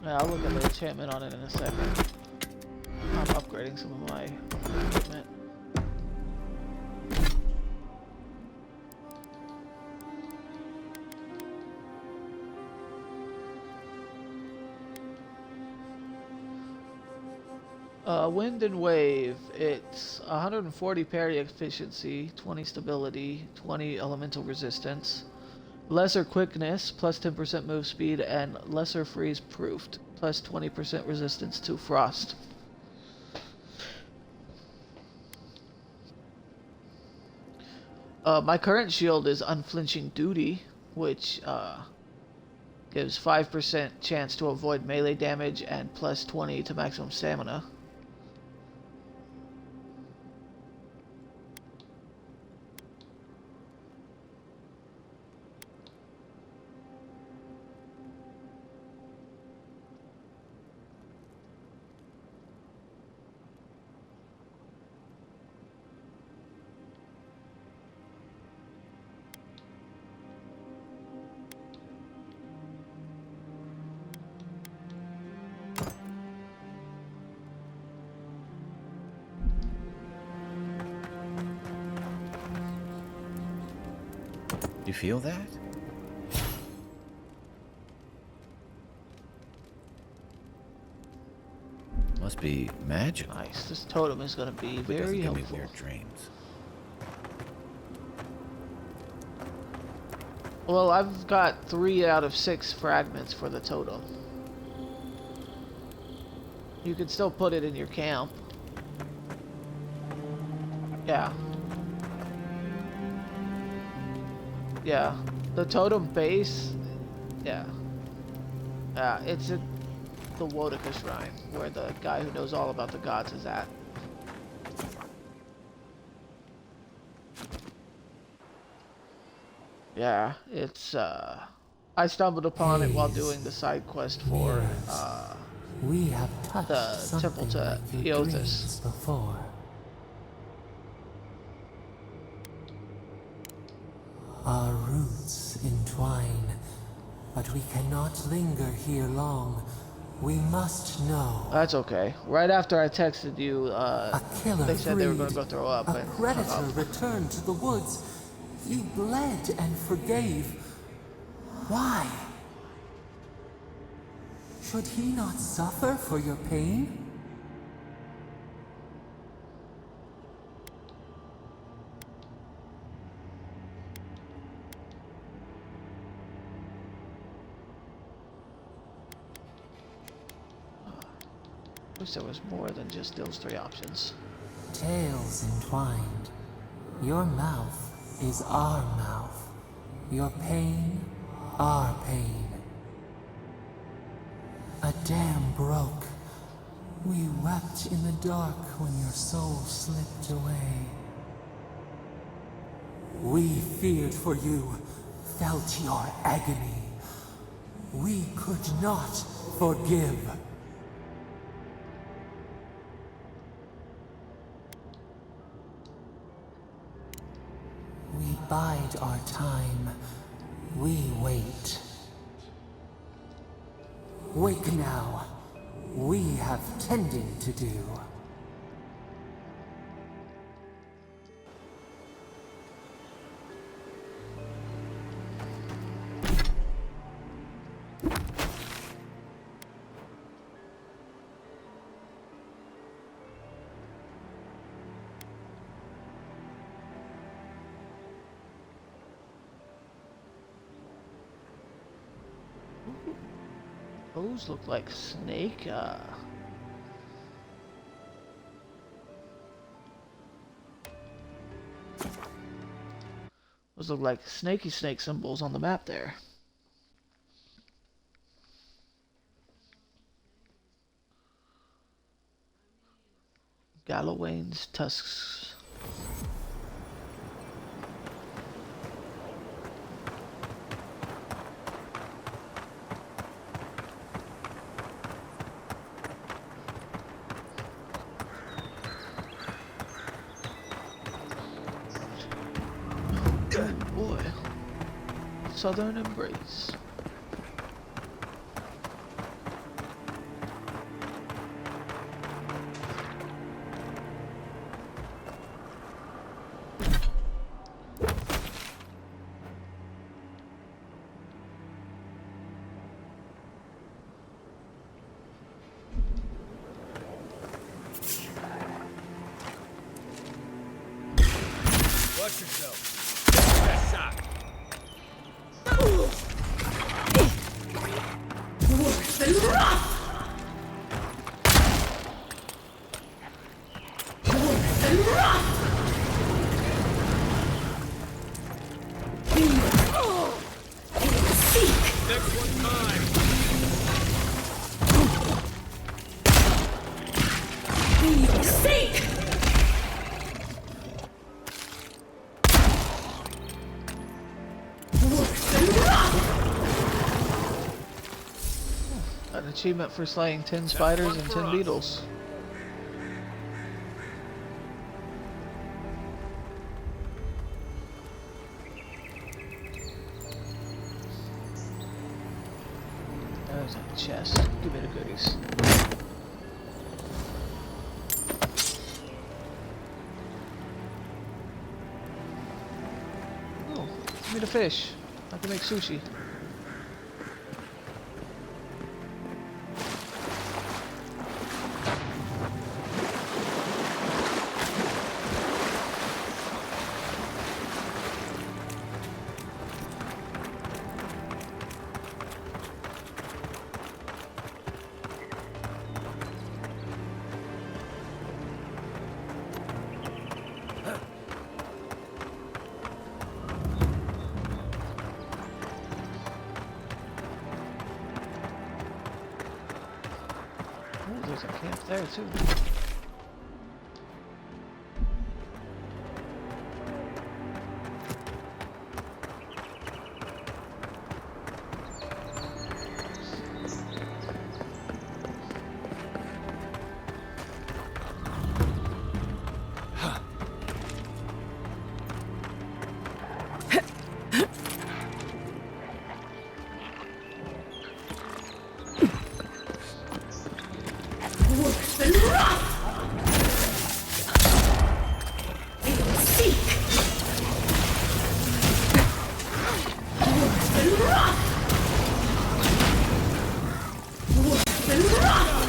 Yeah, I'll look at the enchantment on it in a second. I'm upgrading some of my equipment. Wind and Wave, it's 140 parry efficiency, 20 stability, 20 elemental resistance, lesser quickness, plus 10% move speed, and lesser freeze proofed, plus 20% resistance to frost. My current shield is Unflinching Duty, which gives 5% chance to avoid melee damage and plus 20 to maximum stamina. You feel that? Must be magic. Nice. This totem is going to be It very doesn't give me helpful. weird dreams. Well, I've got 3 out of 6 fragments for the totem. You can still put it in your camp. Yeah. Yeah. The totem base, yeah. It's at the Wodaka Shrine, where the guy who knows all about the gods is at. Yeah, it's, I stumbled upon it while doing the side quest for, we have touched the temple to like your Eothas. dreams before. Our roots entwine, but we cannot linger here long. We must know. That's okay. Right after I texted you, Killer they said they were going to freed. go throw up. A and hung predator up. returned to the woods. He bled and forgave. Why? Should he not suffer for your pain? Wish there was more than just those 3 options. Tales entwined. Your mouth is our mouth. Your pain, our pain. A dam broke. We wept in the dark when your soul slipped away. We feared for you, felt your agony. We could not forgive. We bide our time. We wait. Wake now. We have tending to do. Those look like snake, those look like snaky snake symbols on the map there. Galloway's tusks. Boy, Southern Embrace. Watch yourself. That shot. Worse than rough! Worse than rough! Seek! Next one time. Seek! An achievement for slaying 10 spiders and 10 beetles. There's a chest. Give me the goodies. Oh, give me the fish. I can make sushi. There's a camp there too. Worse than rough! Seek! Worse than rough! Worse than rough!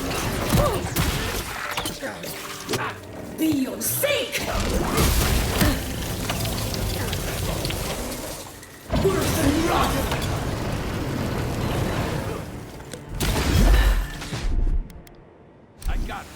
Be your sake! Worse than rough! I got it.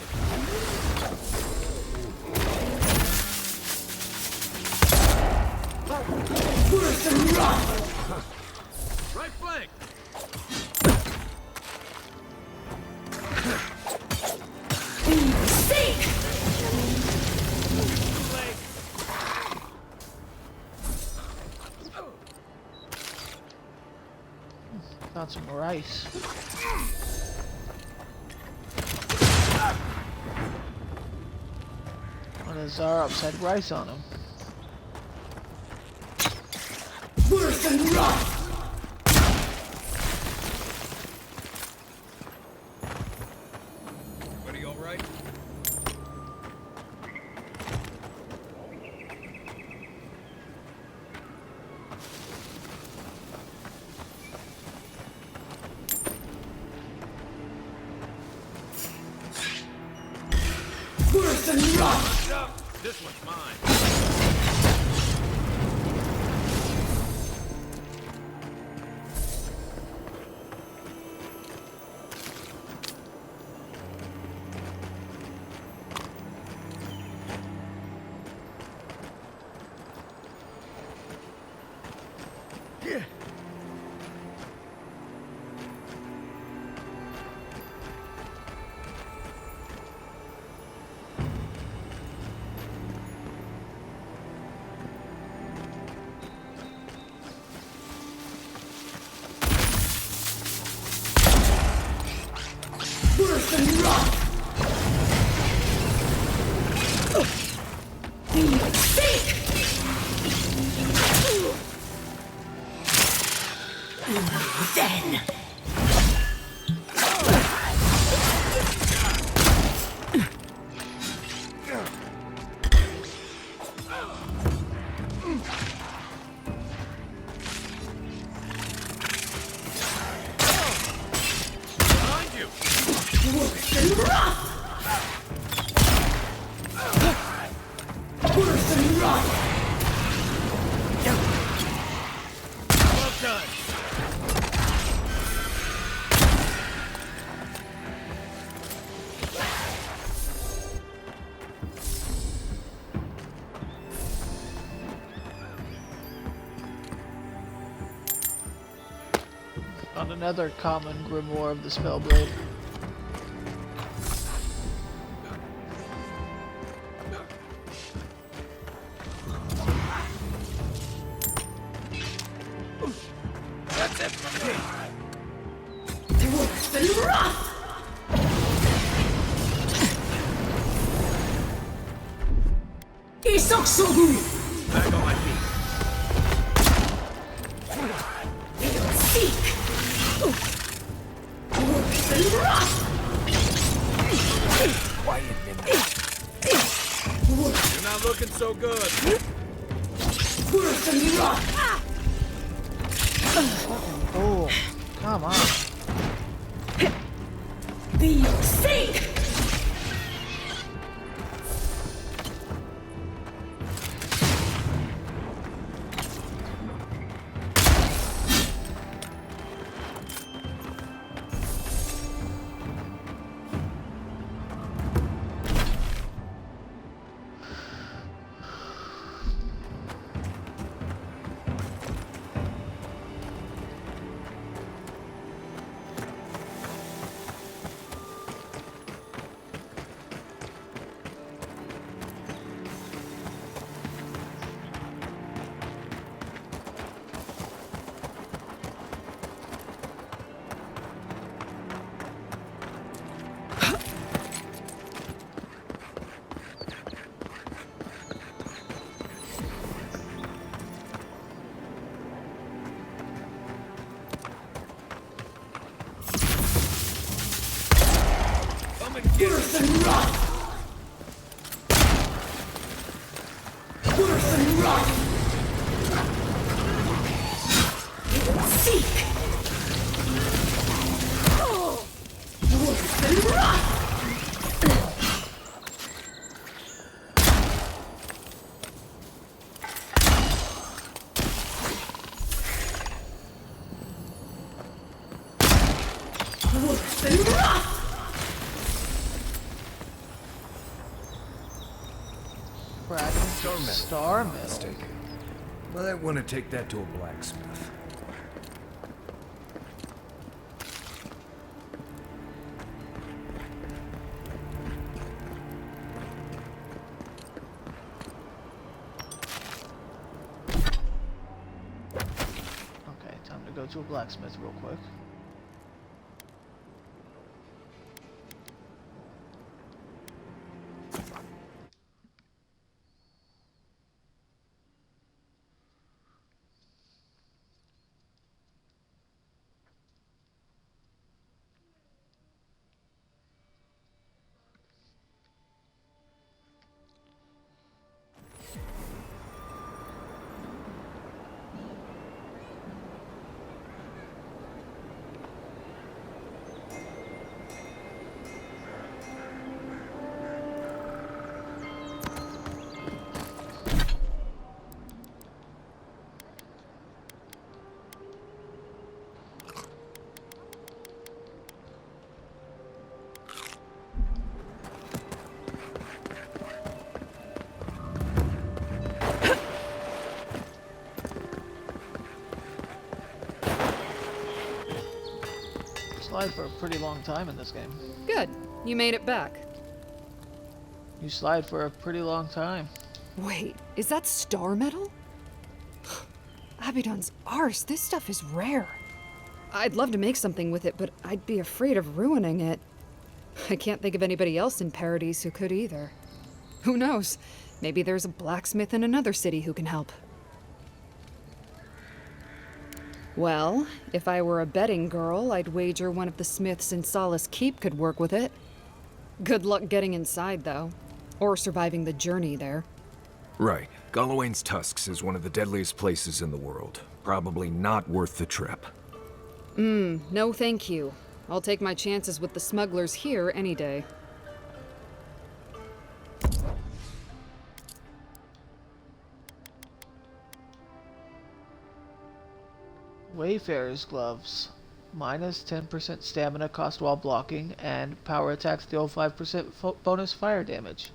Got some rice. One of Zarov's had rice on him. Worse than rot! Everybody all right? Worse than rot! This one's mine. Worse than rot! Think! Then! Behind you! Worse than rot! Worse than rot! Well done! On another common grimoire of the Spellblade. That's it for me! Worse than rot! Isoksogu! Back on my feet. Seek! Worse than rot! Quiet, Midnight. You're not looking so good. Worse than rot! Oh, come on. Be sink! Worse than rot! Worse than rot! Seek! Worse than rot! Worse than rot! Fragment star metal. Might want to take that to a blacksmith. Okay, time to go to a blacksmith real quick. slide for a pretty long time in this game. Good. You made it back. You slide for a pretty long time. Wait, is that star metal? Abaddon's arse, this stuff is rare. I'd love to make something with it, but I'd be afraid of ruining it. I can't think of anybody else in Paradise who could either. Who knows? Maybe there's a blacksmith in another city who can help. Well, if I were a betting girl, I'd wager one of the smiths in Solace Keep could work with it. Good luck getting inside, though. Or surviving the journey there. Right. Galawain's Tusks is one of the deadliest places in the world. Probably not worth the trip. No thank you. I'll take my chances with the smugglers here any day. Wayfarer's Gloves. Minus 10% stamina cost while blocking, and power attacks deal 5% bonus fire damage.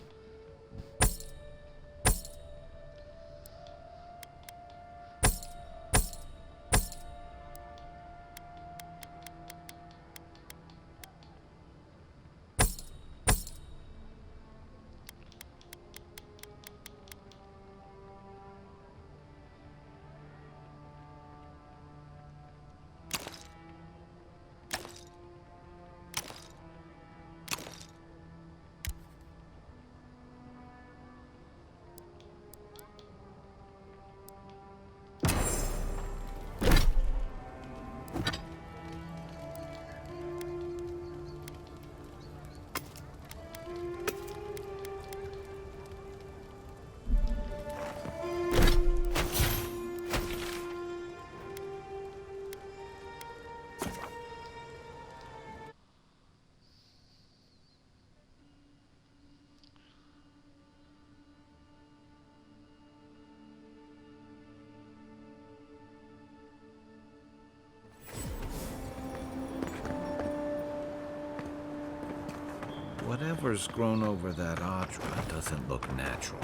Whatever's grown over that Audra doesn't look natural.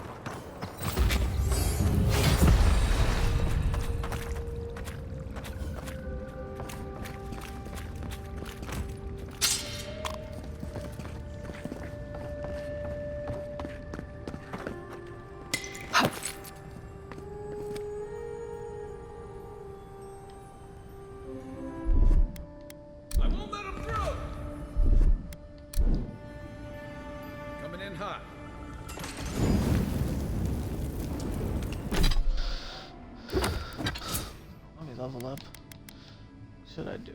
Level up. What should I do?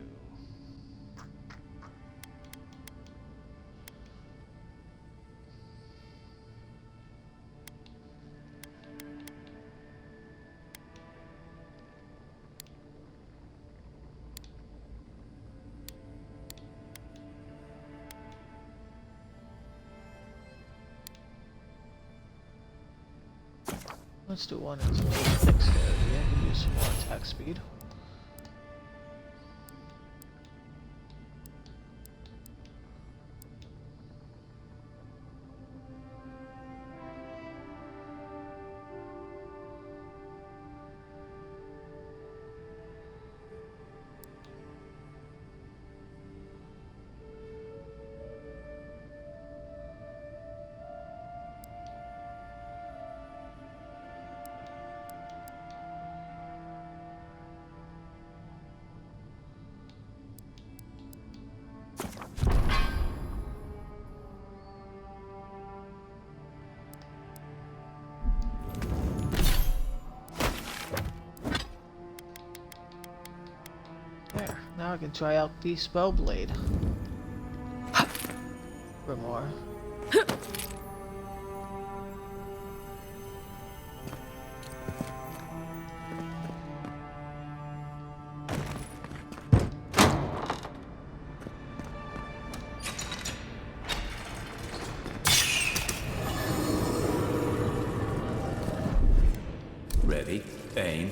Let's do one as dexterity. I can use some more attack speed. There, now I can try out the Spellblade. For more. Ready, aim.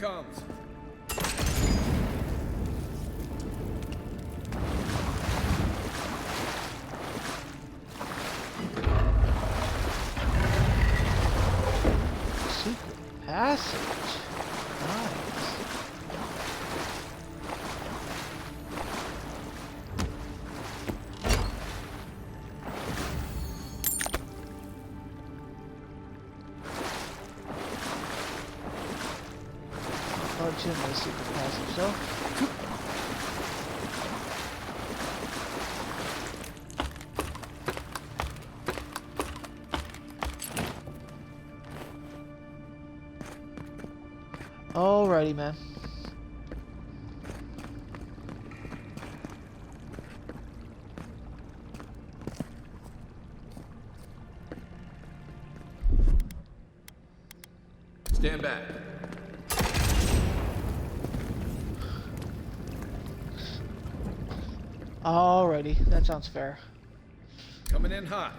comes. Secret passage. Nice. Punch in the secret passage, though. Alrighty, man. Stand back. Alrighty, that sounds fair. Coming in hot.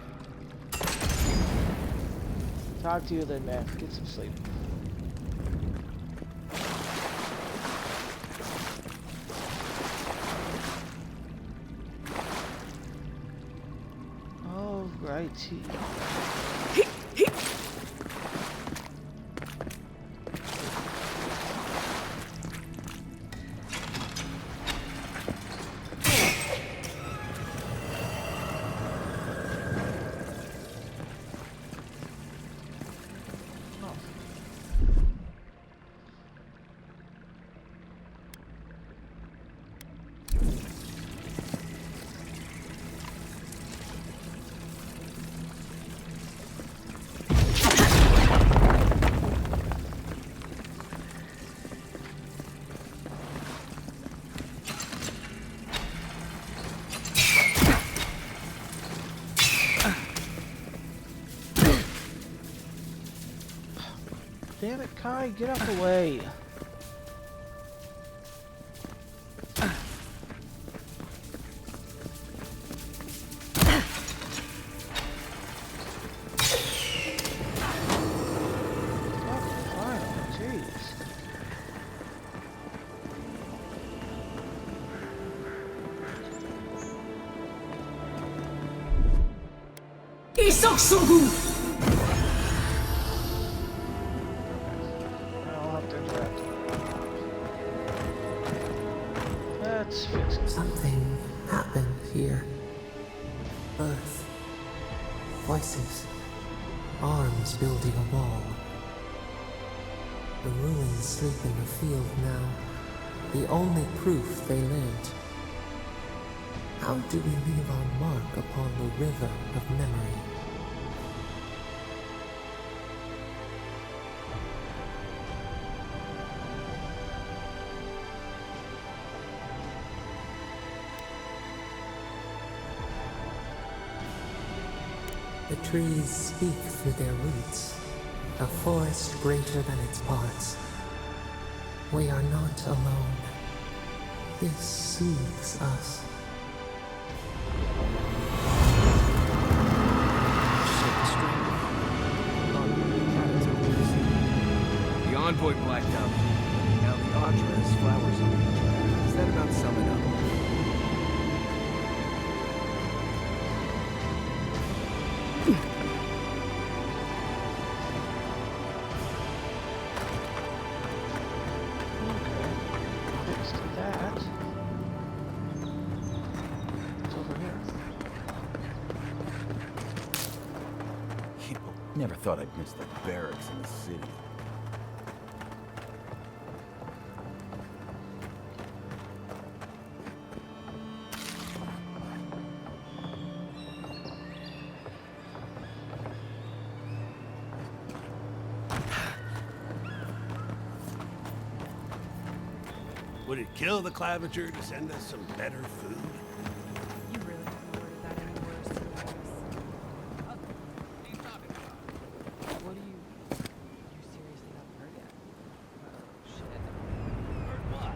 Talk to you then, man. Get some sleep. Alrighty. Damn it, Kai, get out the way. Isoksugu! Let's fix it. Something happened here. Earth. Voices. Arms building a wall. The ruins sleep in the field now. The only proof they lived. How do we leave our mark upon the river of memory? The trees speak through their roots, a forest greater than its parts. We are not alone. This soothes us. The envoy blacked out. Now the Audra has flowers on it. Is that about summing up? Never thought I'd miss the barracks in the city. Would it kill the Clavager to send us some better food? You really haven't worded that any worse to us. What are you seriously haven't heard yet? Oh, shit. Heard what?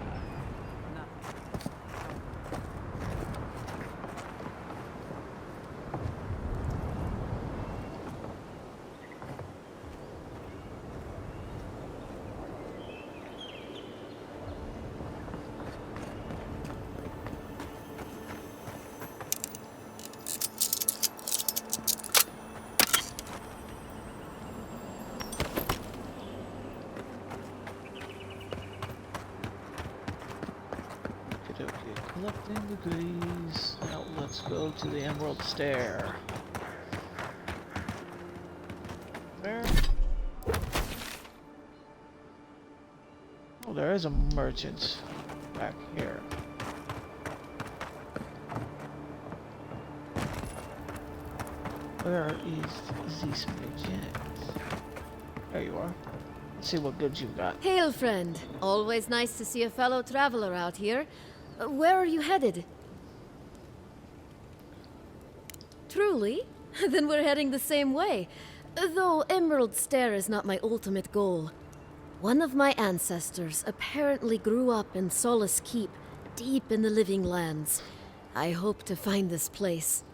Nothing. goodies. Now let's go to the Emerald Stair. Where? Oh, there is a merchant back here. Where is this merchant? There you are. Let's see what goods you've got. Hail, friend. Always nice to see a fellow traveler out here. Where are you headed? Truly? Then we're heading the same way. Though Emerald Stair is not my ultimate goal. One of my ancestors apparently grew up in Solace Keep, deep in the Living Lands. I hope to find this place.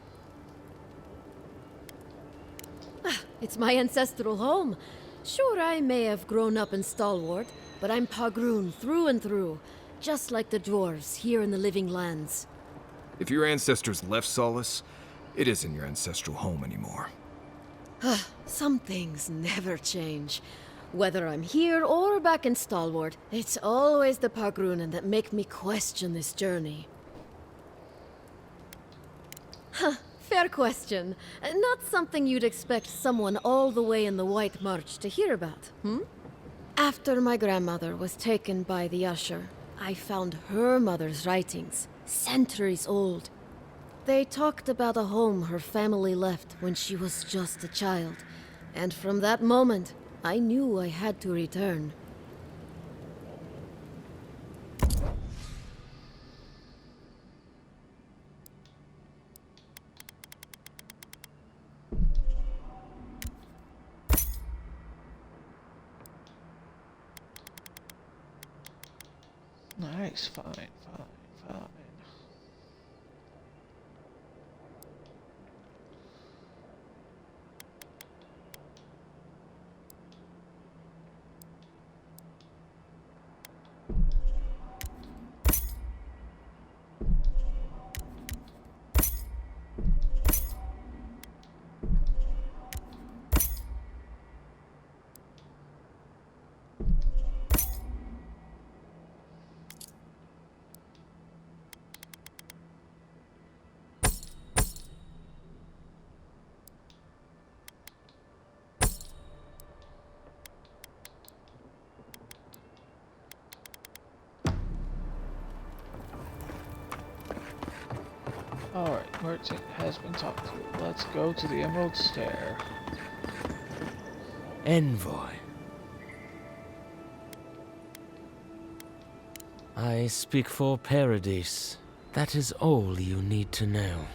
It's my ancestral home. Sure, I may have grown up in Stalwart, but I'm Pagroon through and through, just like the dwarves here in the Living Lands. If your ancestors left Solace, it isn't your ancestral home anymore. Some things never change. Whether I'm here or back in Stalwart, it's always the Pagroonen that make me question this journey. Fair question. Not something you'd expect someone all the way in the White March to hear about, After my grandmother was taken by the Usher, I found her mother's writings, centuries old. They talked about a home her family left when she was just a child, and from that moment, I knew I had to return. Nice, fine. Alright, merchant has been talked to. Let's go to the Emerald Stair. Envoy. I speak for Paradise. That is all you need to know.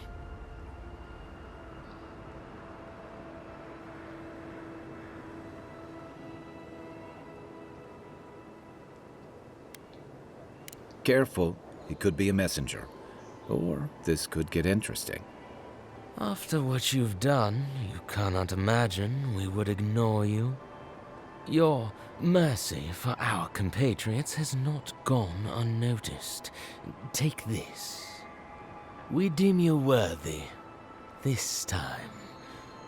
Careful, he could be a messenger. Or this could get interesting. After what you've done, you cannot imagine we would ignore you. Your mercy for our compatriots has not gone unnoticed. Take this. We deem you worthy. This time,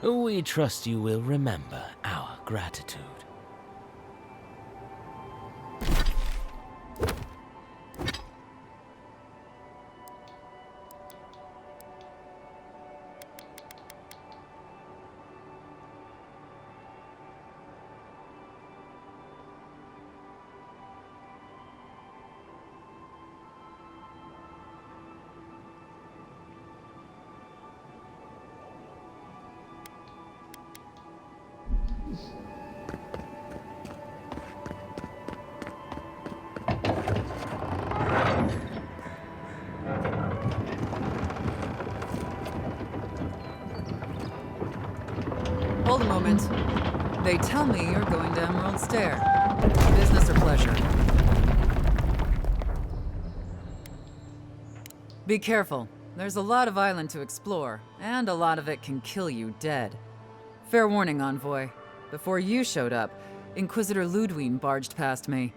we trust you will remember our gratitude. Hold a moment. They tell me you're going to Emerald Stair. Business or pleasure? Be careful. There's a lot of island to explore, and a lot of it can kill you dead. Fair warning, Envoy. Before you showed up, Inquisitor Ludwine barged past me.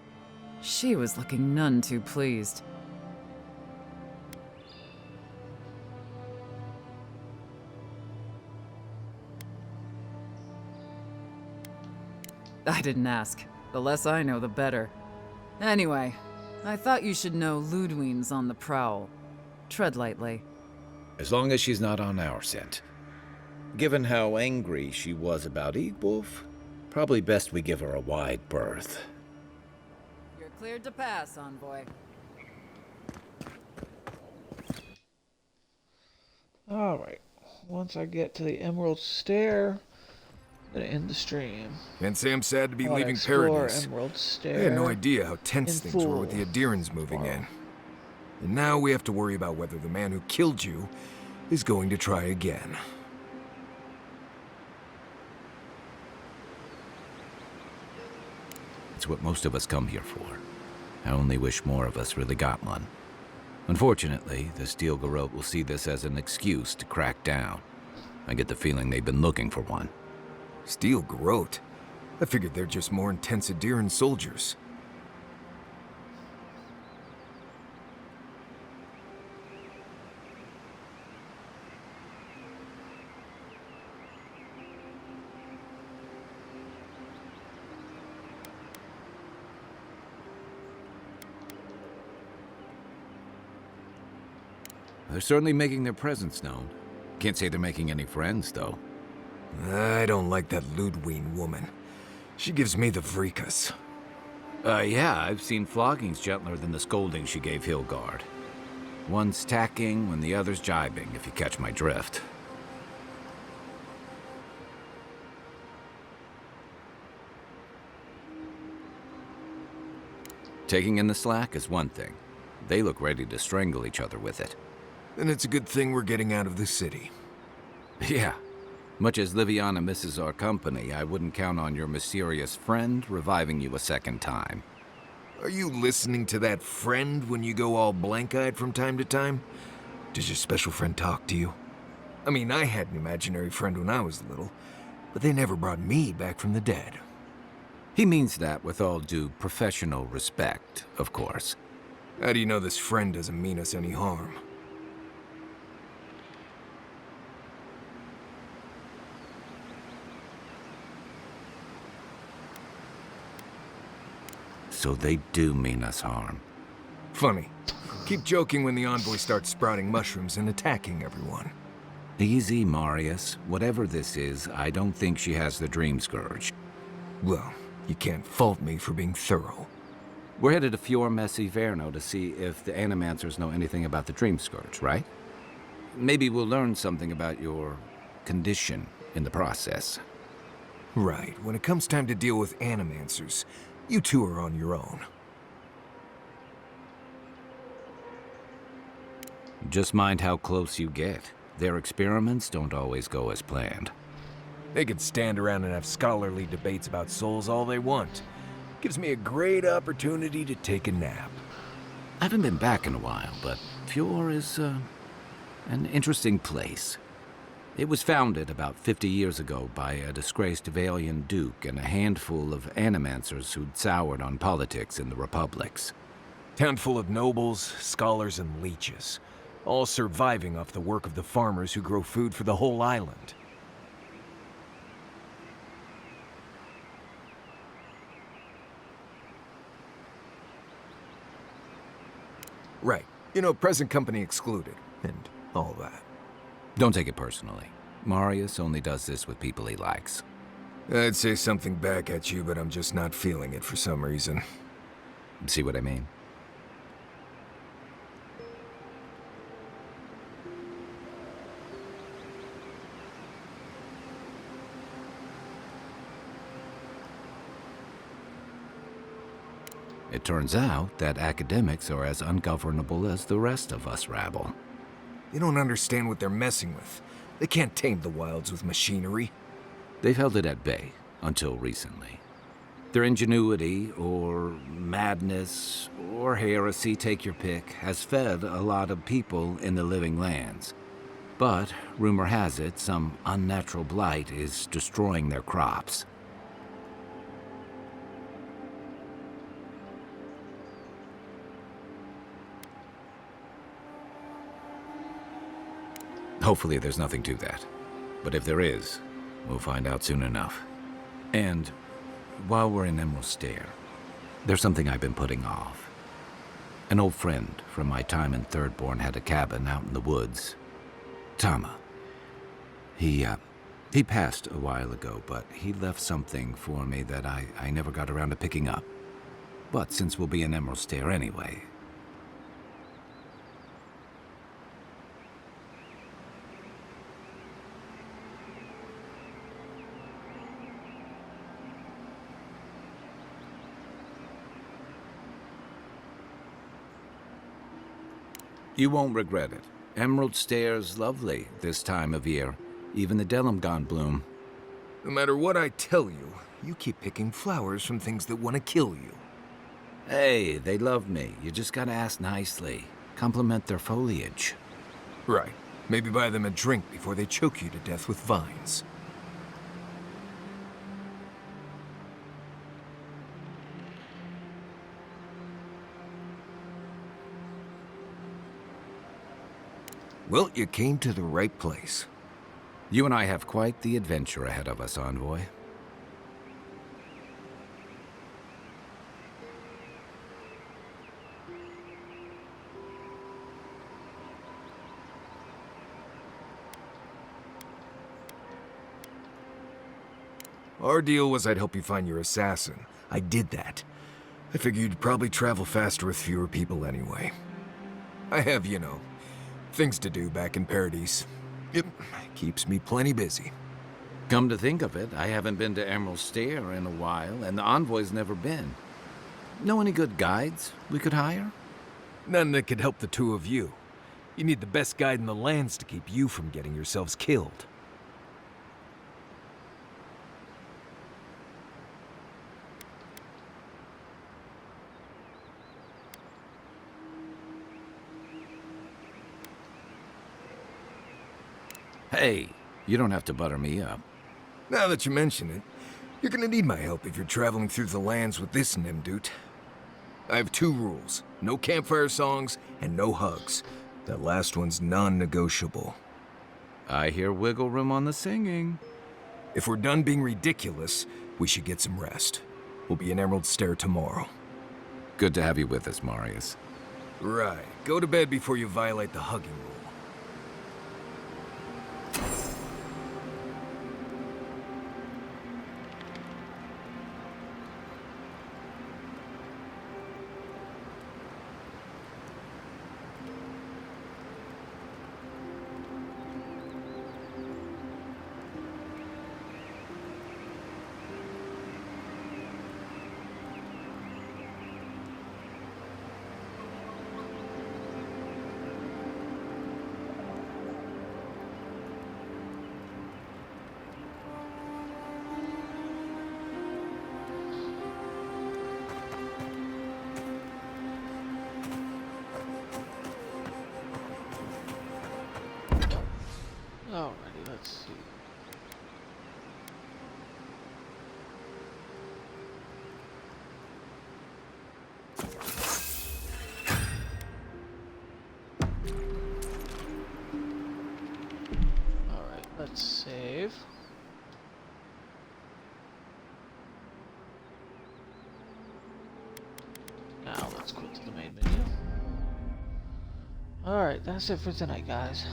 She was looking none too pleased. I didn't ask. The less I know, the better. Anyway, I thought you should know Ludwine's on the prowl. tread lightly. As long as she's not on our scent. Given how angry she was about Eagwolf, probably best we give her a wide berth. You're cleared to pass, Envoy. Alright. Once I get to the Emerald Stair, I'm gonna end the stream. Can't say I'm sad to be I wanna leaving explore Paradise. Emerald Stair I had no idea how tense in things were with full the Adirans moving in. And now we have to worry about whether the man who killed you is going to try again. It's what most of us come here for. I only wish more of us really got one. Unfortunately, the Steel Garrote will see this as an excuse to crack down. I get the feeling they've been looking for one. Steel Garrote? I figured they're just more intense Adiran soldiers. They're certainly making their presence known. Can't say they're making any friends, though. I don't like that Ludwig woman. She gives me the vreekas. Yeah, I've seen floggings gentler than the scolding she gave Hilgard. One's tacking when the other's jibing, if you catch my drift. Taking in the slack is one thing. They look ready to strangle each other with it. Then it's a good thing we're getting out of the city. Yeah. Much as Liviana misses our company, I wouldn't count on your mysterious friend reviving you a second time. Are you listening to that friend when you go all blank-eyed from time to time? Does your special friend talk to you? I mean, I had an imaginary friend when I was little, but they never brought me back from the dead. He means that with all due professional respect, of course. How do you know this friend doesn't mean us any harm? So they do mean us harm. Funny. Keep joking when the envoy starts sprouting mushrooms and attacking everyone. Easy, Marius. Whatever this is, I don't think she has the Dream Scourge. Well, you can't fault me for being thorough. We're headed to Fior Messi Verno to see if the Animancers know anything about the Dream Scourge, right? Maybe we'll learn something about your condition in the process. Right. When it comes time to deal with Animancers, you two are on your own. Just mind how close you get. Their experiments don't always go as planned. They could stand around and have scholarly debates about souls all they want. Gives me a great opportunity to take a nap. I haven't been back in a while, but Fior is an interesting place. It was founded about 50 years ago by a disgraced Valian duke and a handful of animancers who'd soured on politics in the republics. Town full of nobles, scholars, and leeches, all surviving off the work of the farmers who grow food for the whole island. Right. You know, present company excluded, and all that. Don't take it personally. Marius only does this with people he likes. I'd say something back at you, but I'm just not feeling it for some reason. See what I mean? It turns out that academics are as ungovernable as the rest of us rabble. You don't understand what they're messing with. They can't tame the wilds with machinery. They've held it at bay, until recently. Their ingenuity, or madness, or heresy, take your pick, has fed a lot of people in the living lands. But, rumor has it, some unnatural blight is destroying their crops. Hopefully there's nothing to that. But if there is, we'll find out soon enough. And while we're in Emerald Stair, there's something I've been putting off. An old friend from my time in Thirdborn had a cabin out in the woods. Tama. He passed a while ago, but he left something for me that I never got around to picking up. But since we'll be in Emerald Stair anyway... You won't regret it. Emerald Stair's lovely this time of year. Even the Delimgon bloom. No matter what I tell you, you keep picking flowers from things that want to kill you. Hey, they love me. You just gotta ask nicely. Compliment their foliage. Right. Maybe buy them a drink before they choke you to death with vines. Well, you came to the right place. You and I have quite the adventure ahead of us, Envoy. Our deal was I'd help you find your assassin. I did that. I figured you'd probably travel faster with fewer people anyway. I have, you know, things to do back in Paradise. It keeps me plenty busy. Come to think of it, I haven't been to Emerald Stair in a while, and the Envoy's never been. Know any good guides we could hire? None that could help the two of you. You need the best guide in the lands to keep you from getting yourselves killed. Hey, you don't have to butter me up. Now that you mention it, you're gonna need my help if you're traveling through the lands with this Nimdut. I have 2 rules. No campfire songs and no hugs. That last one's non-negotiable. I hear wiggle room on the singing. If we're done being ridiculous, we should get some rest. We'll be in Emerald Stair tomorrow. Good to have you with us, Marius. Right. Go to bed before you violate the hugging rule. Alrighty, let's see. Alright, let's save. Now let's quit to the main menu. Alright, that's it for tonight, guys.